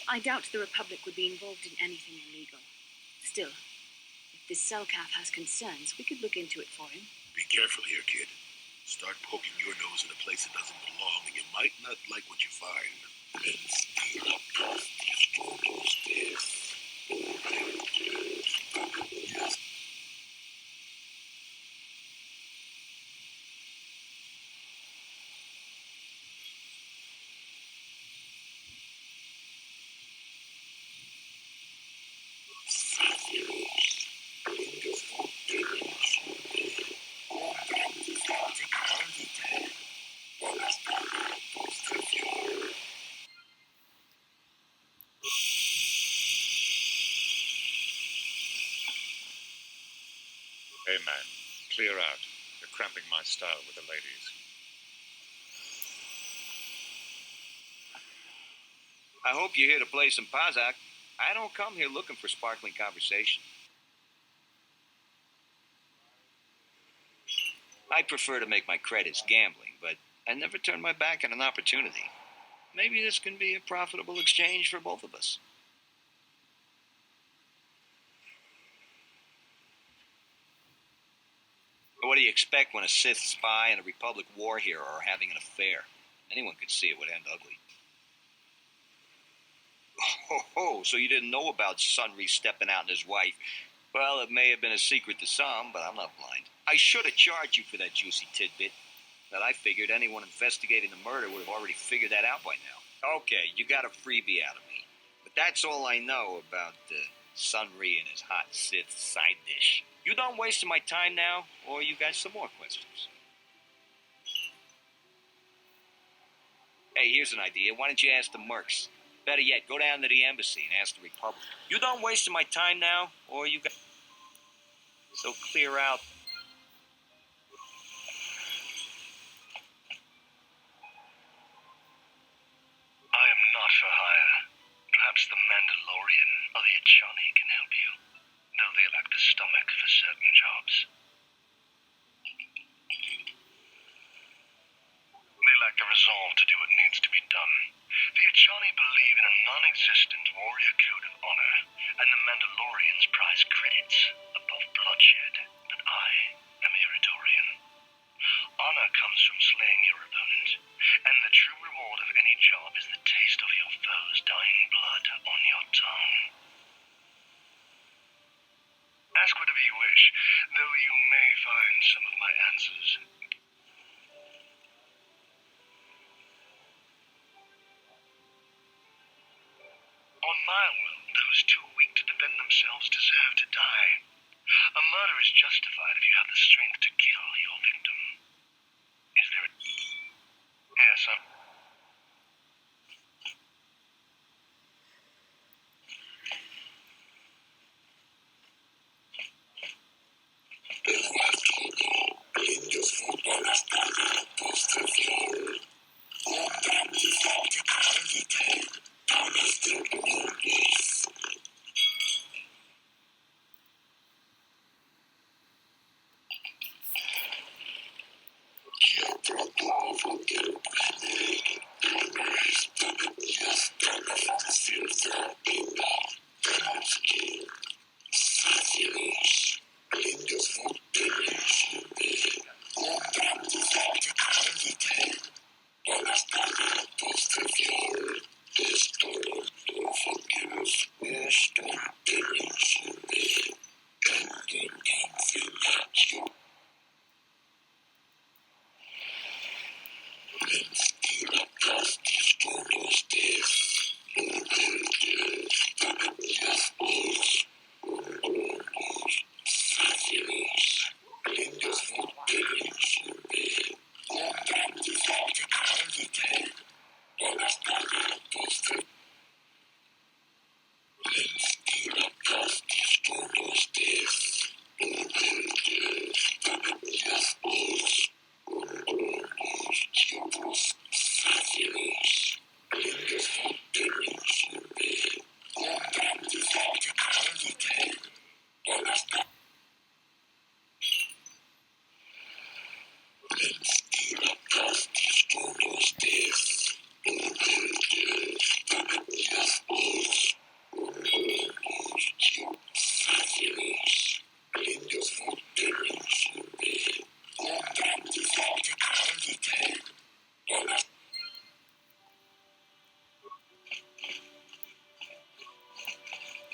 I doubt the Republic would be involved in anything illegal. Still, if this Cellcath has concerns, we could look into it for him. Be careful here, kid. Start poking your nose in a place that doesn't belong, and you might not like what you find. Hey man, clear out. You're cramping my style with the ladies. I hope you're here to play some Pazak. I don't come here looking for sparkling conversation. I prefer to make my credits gambling, but I never turn my back on an opportunity. Maybe this can be a profitable exchange for both of us. What do you expect when a Sith spy and a Republic war hero are having an affair? Anyone could see it would end ugly. Oh, so you didn't know about Sunry stepping out and his wife. Well, it may have been a secret to some, but I'm not blind. I should have charged you for that juicy tidbit. But I figured anyone investigating the murder would have already figured that out by now. Okay, you got a freebie out of me. That's all I know about Sunri and his hot Sith side dish. You done wasting my time now, or you got some more questions? Hey, here's an idea. Why don't you ask the mercs? Better yet, go down to the embassy and ask the Republic. You done wasting my time now, or you got... So clear out. I am not for hire. Perhaps the Mandalorian or the Juhani can help you, though they lack the stomach for certain jobs. They lack the resolve to do what needs to be done. The Juhani believe in a non-existent warrior code of honor, and the Mandalorians prize credits above bloodshed, but I am Iridorian. Honor comes from slaying your opponent, and the true reward of any job is the taste of your foe's dying blood on your tongue. Ask whatever you wish, though you may find some of my answers. On my world, those too weak to defend themselves deserve to die. A murder is justified if you have the strength to kill your victim. Is there a... Yes,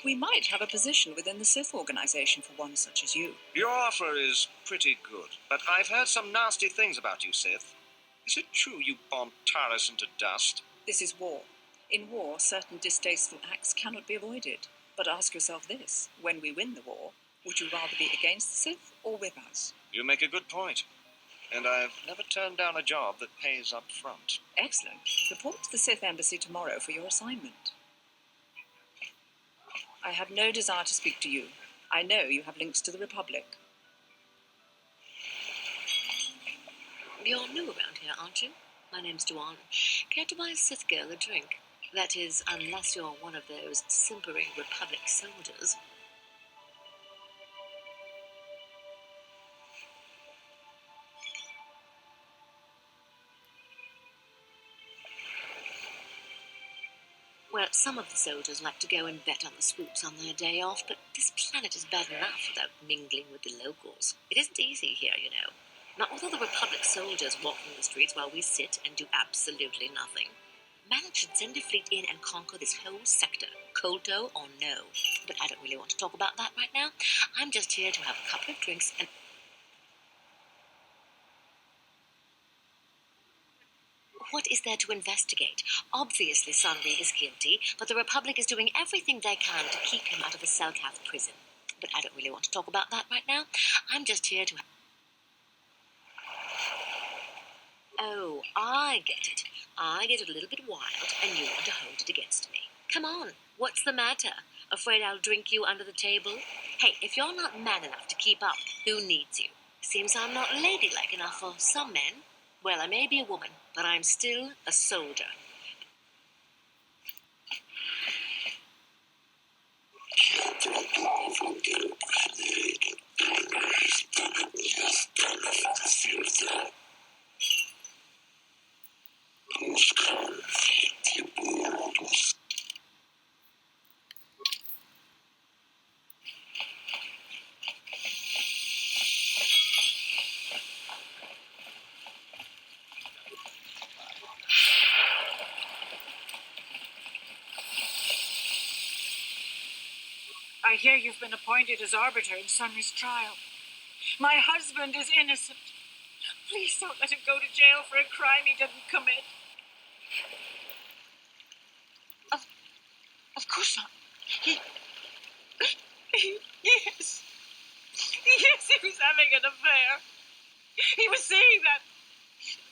We might have a position within the Sith organization for one such as you. Your offer is pretty good, but I've heard some nasty things about you, Sith. Is it true you bombed Taris into dust? This is war. In war, certain distasteful acts cannot be avoided. But ask yourself this, when we win the war, would you rather be against the Sith or with us? You make a good point. And I've never turned down a job that pays up front. Excellent. Report to the Sith Embassy tomorrow for your assignment. I have no desire to speak to you. I know you have links to the Republic. You're new around here, aren't you? My name's Juhani. Care to buy a Sith girl a drink? That is, unless you're one of those simpering Republic soldiers. Well, some of the soldiers like to go and bet on the swoops on their day off, but this planet is bad enough without mingling with the locals. It isn't easy here, you know. Not with all the Republic soldiers walking the streets while we sit and do absolutely nothing. Malak should send a fleet in and conquer this whole sector, Kotor or no. But I don't really want to talk about that right now. I'm just here to have a couple of drinks and... What is there to investigate? Obviously, Sunry is guilty, but the Republic is doing everything they can to keep him out of the Selkath prison. But I don't really want to talk about that right now. I'm just here to... Oh, I get it. I get a little bit wild, and you want to hold it against me. Come on, what's the matter? Afraid I'll drink you under the table? Hey, if you're not man enough to keep up, who needs you? Seems I'm not ladylike enough for some men. Well, I may be a woman, but I'm still a soldier. I hear you've been appointed as arbiter in Sunry's trial. My husband is innocent. Please don't let him go to jail for a crime he didn't commit. Of course not. Yes. Yes, he was having an affair. He was seeing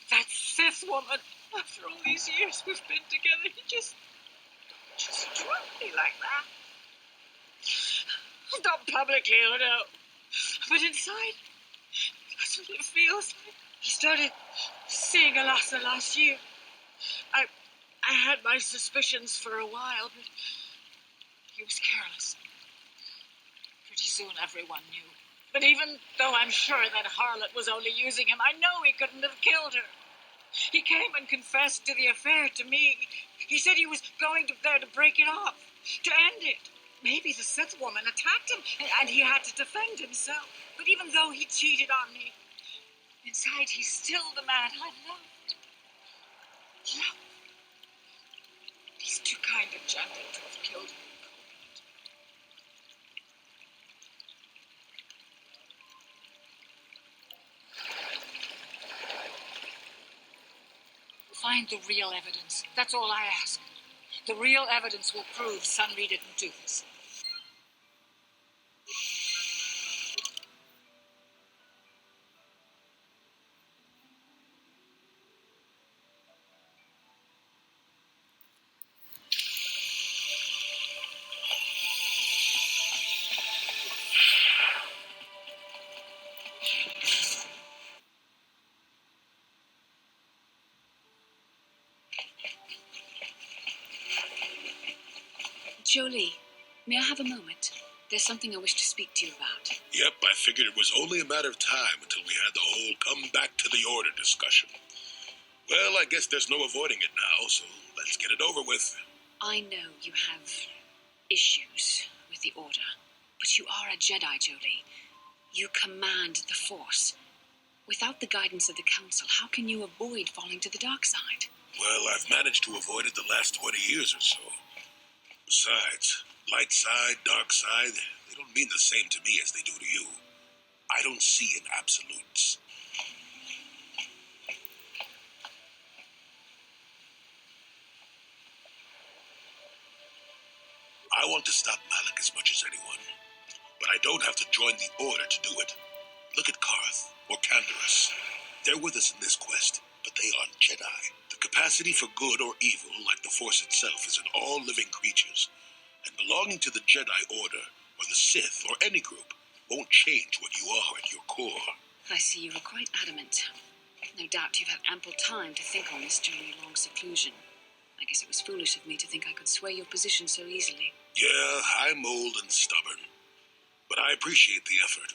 that Sith woman. After all these years we've been together, he just struck me like that. Not publicly, oh no. But inside, that's what it feels like. He started seeing Alasa last year. I had my suspicions for a while, but he was careless. Pretty soon everyone knew. But even though I'm sure that harlot was only using him, I know he couldn't have killed her. He came and confessed to the affair to me. He said he was going there to break it off, to end it. Maybe the Sith woman attacked him, and he had to defend himself. But even though he cheated on me, inside he's still the man I loved. Love. He's too kind and gentle to have killed me. Find the real evidence. That's all I ask. The real evidence will prove Sunry didn't do this. Jolee, may I have a moment? There's something I wish to speak to you about. Yep, I figured it was only a matter of time until we had the whole come back to the order discussion. Well, I guess there's no avoiding it now, so let's get it over with. I know you have issues with the Order, but you are a Jedi, Jolee. You command the Force. Without the guidance of the Council, how can you avoid falling to the dark side? Well, I've managed to avoid it the last 20 years or so. Besides, light side, dark side, they don't mean the same to me as they do to you. I don't see in absolutes. I want to stop Malak as much as anyone, but I don't have to join the Order to do it. Look at Karth or Canderous. They're with us in this quest, but they aren't Jedi. The capacity for good or evil, like the Force itself, is in all living creatures. And belonging to the Jedi Order, or the Sith, or any group, won't change what you are at your core. I see you were quite adamant. No doubt you've had ample time to think on this during your long seclusion. I guess it was foolish of me to think I could sway your position so easily. Yeah, I'm old and stubborn, but I appreciate the effort.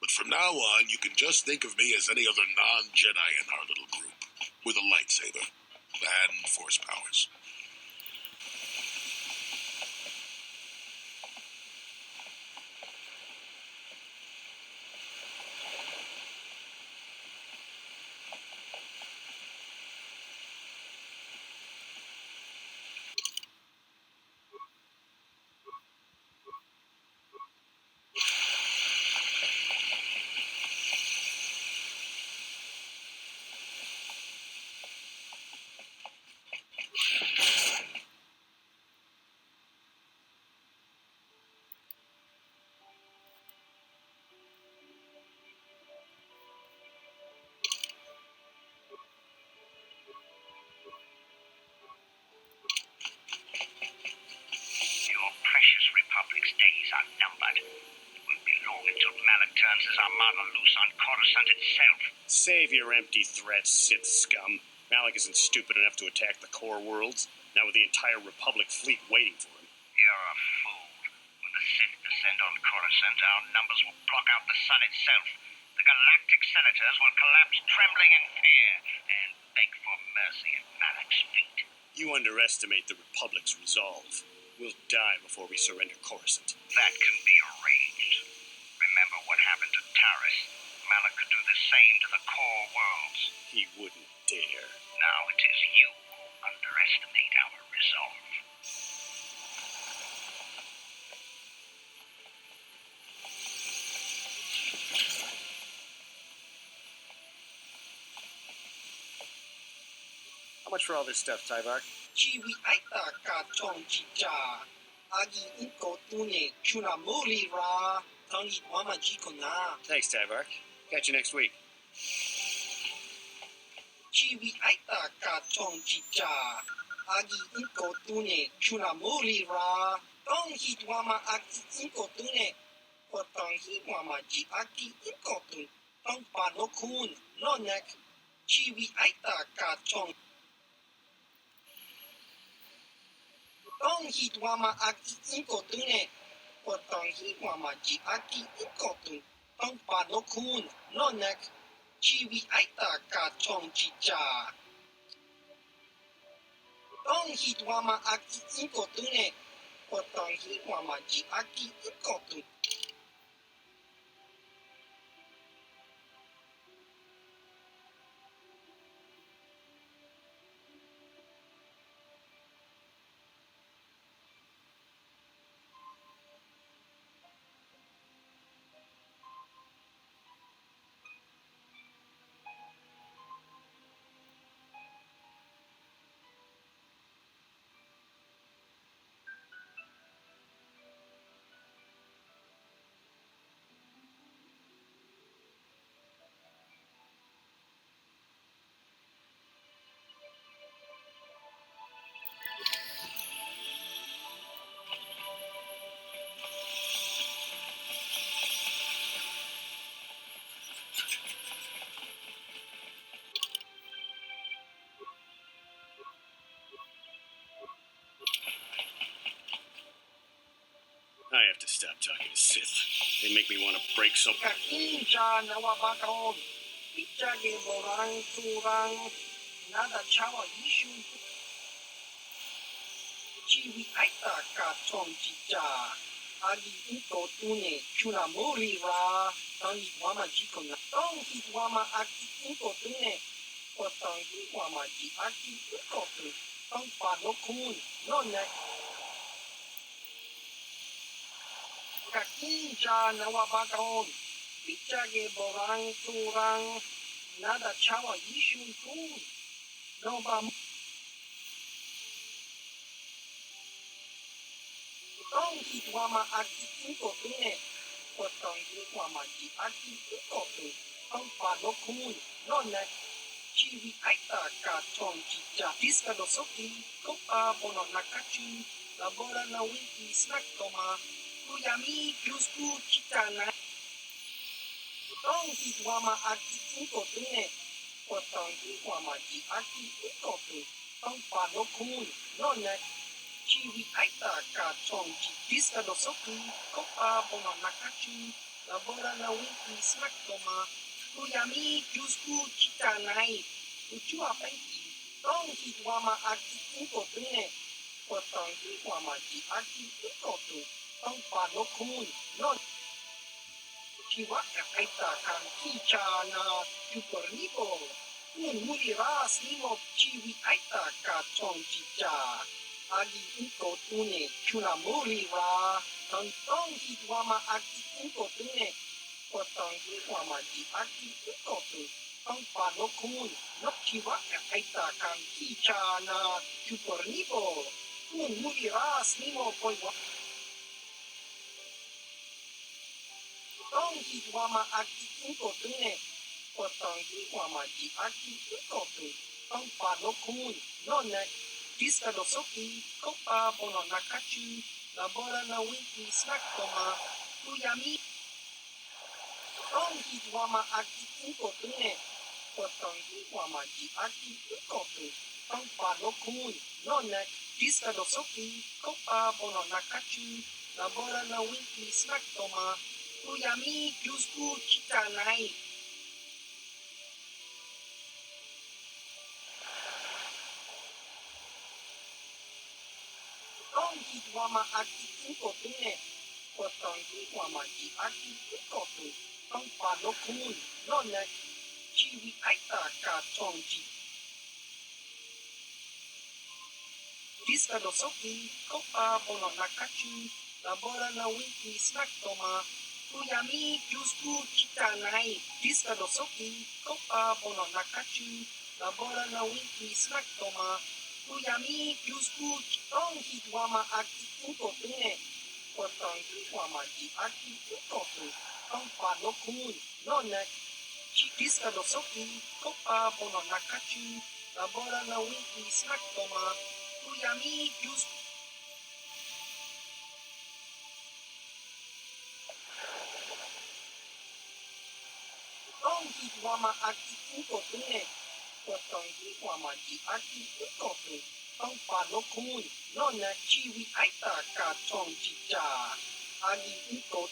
But from now on, you can just think of me as any other non-Jedi in our little group, with a lightsaber and Force powers. armada loose on Coruscant itself. Save your empty threats, Sith scum. Malak isn't stupid enough to attack the core worlds, now with the entire Republic fleet waiting for him. You're a fool. When the Sith descend on Coruscant, our numbers will block out the sun itself. The galactic senators will collapse trembling in fear and beg for mercy at Malak's feet. You underestimate the Republic's resolve. We'll die before we surrender Coruscant. That can be arranged. Remember what happened to Taris. Malak could do the same to the core worlds. He wouldn't dare. Now it is you who underestimate our resolve. How much for all this stuff, Tyvar? Chiwi aita ka chong chicha. Agi inko tune chuna mori ra. Tangi wama jiko na. Thanks, Tyvar. Catch you next week. Chiwi aita ka chong chicha. Agi inko tune chuna mori ra. Tangi wama aki inko tune. Tangi wama ji aki inko tune. Tang pa no kun. No nek. Chiwi aita ka chong. Tong hit wama aki inko tune. Tong hit wama ji aki inko tune. Tong pa no kun. No nek. Chiwi aita ka chong chicha. Tong hit wama aki inko tune. Tong hit wama ji aki inko tune. I have to stop talking to Sith. They make me want to break something. Kakinja nawabakon. Pichage borang turang. Nada chawa yishu. Chiwi aita ka chong chicha. Agi inko tune chuna mori ra. Tangi wama jiko na. Tong hit wama aki inko tune. Tangi wama ji aki inko tune. Tong pa no kun. No nek. Kakinja nawabakon. Pichage borang turang. Nada chawa yishu kun. No ba. Tong hit wama aki inko tune. Tong hit wama ji aki inko tune. Tong pa no kun. No nek. Chiwi aita ka chong chicha. Diska dosoki. Kopa bono nakachu. Labora na wiki snack toma. Kuyami kyusku chitana. Tong hit wama aki inko tune. Tong hit wama ji aki inko tune. Tong pa no kun. No nek. Chiwi aita ka chong chi. Diska dosoku. Kopa bono nakachu. Labora na wiki snack toma. Kuyami kyusku chitanai. Uchua penki. Tong hit wama aki inko tune. Tong hit wama ji aki inko tune. Tong pa no kun. No. Chiwaka aita kan kicha na chupornipo. Muri ras nimo chiwi aita ka chong chicha. Agi inko tune chuna muri ra. Tong hit wama aki inko tune. Tong hit wama ji aki inko tune. Tong pa no kun. No chiwaka aita kan kicha na chupornipo. Muri ras nimo poi wa. Tong hit wama aki inko tune. Tong hit wama ji aki inko tune. Tong pa no kun. No nek. Diska dosoki. Kopa bono nakachu. Labora na wiki snack toma. Kuyami. Don't hit Wama Aki Inko Tune. Potong Wama Ji Aki Inko Tu. Tong Pano Kun. No neck. Diska Dosoki. Kopa Bono Nakachu. Labora na Winky Snack Toma. Uyami Kyusku Chitanai. Don't hit Wama Aki Inko Tune. Potong Wama Ji Aki Inko Tu. Tong Pano Kun. No neck. Chiwi Aita Ka Chongji. Diska Dosoki, Kopa Bono Nakachu, Labora na Winky Snack Toma, Uyami Kyusku Chitanai. Diska Dosoki, Kopa Bono Nakachu, Labora na Winky Snack Toma, Uyami Kyusku Don't hit Wama Aki Inko Tune, Potong Wama Ji Aki Inko Tu, Tong Pano Kun, No Neck. Diska Dosoki, Kopa Bono Nakachu, Labora na Winky Snack Toma, Uyami Kyusku. Don't hit Wama Aki Inko Tune, Potong Wama Ji Aki Inko Tu, Tong Pano Kun, No Neck. Chiwi Aita Ka Chong Chicha, Agi Inko.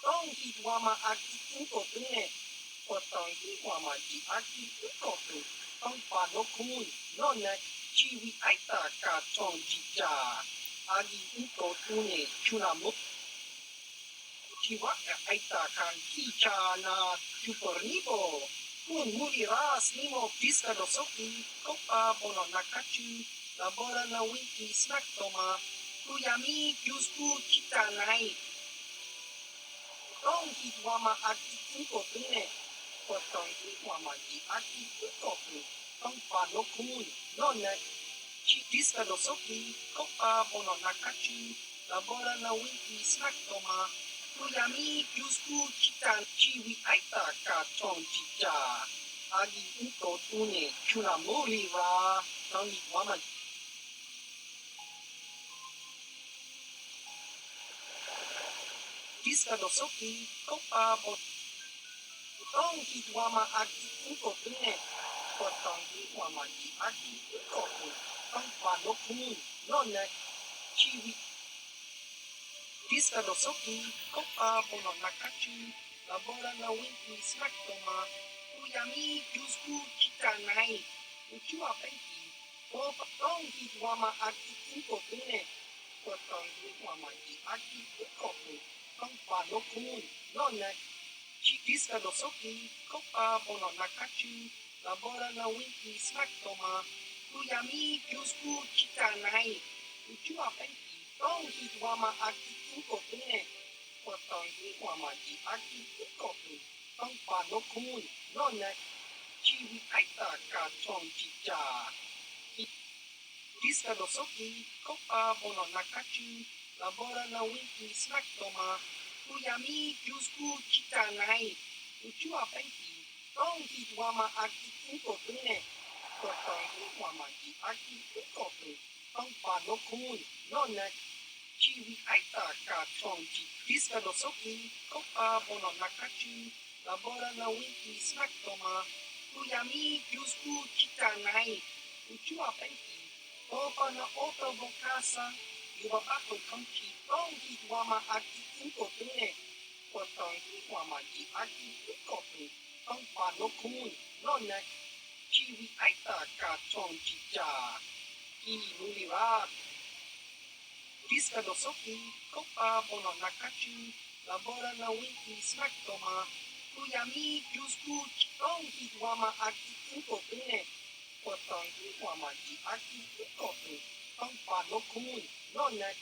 Don't hit Wama Aki Inko Tune, Potong Wama Ji Aki Inko Tu, Tong Pano Kun, No Neck. Chiwi Aita Ka Chong Chicha, Agi Inko Tune, Chunamut. Chiwaka Aita Kan Kicha na Kupornibo. Kun Muri Ras Nimo Diska Dosoki, Kopa Bono Nakachu, Labora na Winky Snack Toma, Uyami Kyusku Chitanai. Don't hit Wama Aki Inko Tune, Potong Wama Ji Aki Inko Tu, Tong Pano Kun, No Neck. Diska Dosoki, Kopa Bono Nakachu, Labora na Winky Snack Toma, Uyami Kyusku Chitan. Chiwi Aita Ka Chong Chicha, Agi Inko Tune, Chunamuri Ra, Don't hit Wama. Diska Dosoki, Kopa Bono. Don't hit Wama Aki Inko Tune, Potong Wama Ji Aki Inko Tu, Tong Pano Kun, No Neck. Chiwi. Diska Dosoki, Kopa Bono Nakachu, Labora na Winky Snack Toma, Uyami Kyusku Chitanai. Uchua Benki, Kopa. Don't hit Wama Aki Inko Tune, Potong Wama Ji Aki Inko Tu, Tong Pano Kun, No Neck. Diska Dosoki, Kopa Bono Nakachu, Labora na Winky Snack Toma, Uyami Kyusku Chitanai. Uchua Benki, Don't hit Wama Aki Inko Tune, Potong Wama Ji Aki Inko Tu, Tong Pano Kun, No Neck. Chiwi Aita Ka Chong Chicha. Diska Dosoki, Kopa Bono Nakachu, Labora na Winky Snack Toma, Uyami Kyusku Chitanai. Uchua Benki, Don't hit Wama Aki Inko Tune, Potong Wama Ji Aki Inko Tu, Tong Pano Kun, No Neck. Chiwi Aita Ka Chong Chi. Diska Dosoki, Kopa Bono Nakachu, Labora na Winky Snack Toma, Uyami Kyusku Chitanai. Uchua Benki, Kopa na Oto Bokasa, Yuwabako Konchi. Don't hit Wama Aki Inko Tune, Potong Wama Ji Aki Inko Tu, Tong Pano Kun, No Neck. Chiwi Aita Ka Chong Chicha, Muri Ra. Diska Dosoki, Kopa Bono Nakachu, Labora na Winky Snack Toma, Uyami Kyusku. Don't hit Wama Aki Inko Tune, Potong Wama Ji Aki Inko Tu, Tong Pano Kun, No Neck.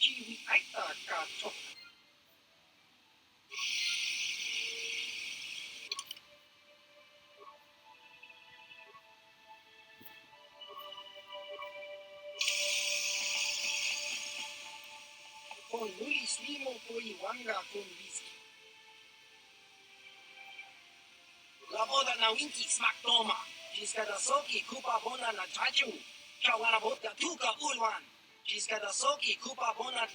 Chiwi Aita Ka Chong. Con Luis Limo Wanga con Whisky. La boda na Winky Smack Toma, Gizkas soki kupa bona na taju. Kawana boda tuka ulwan. Gizkas soki kupa bona.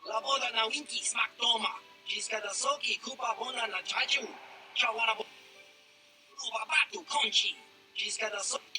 La boda na winki smak doma. Gizkas soki kupa bona na taju. Kawana boda. Uba batu konchi. Gizkas soki.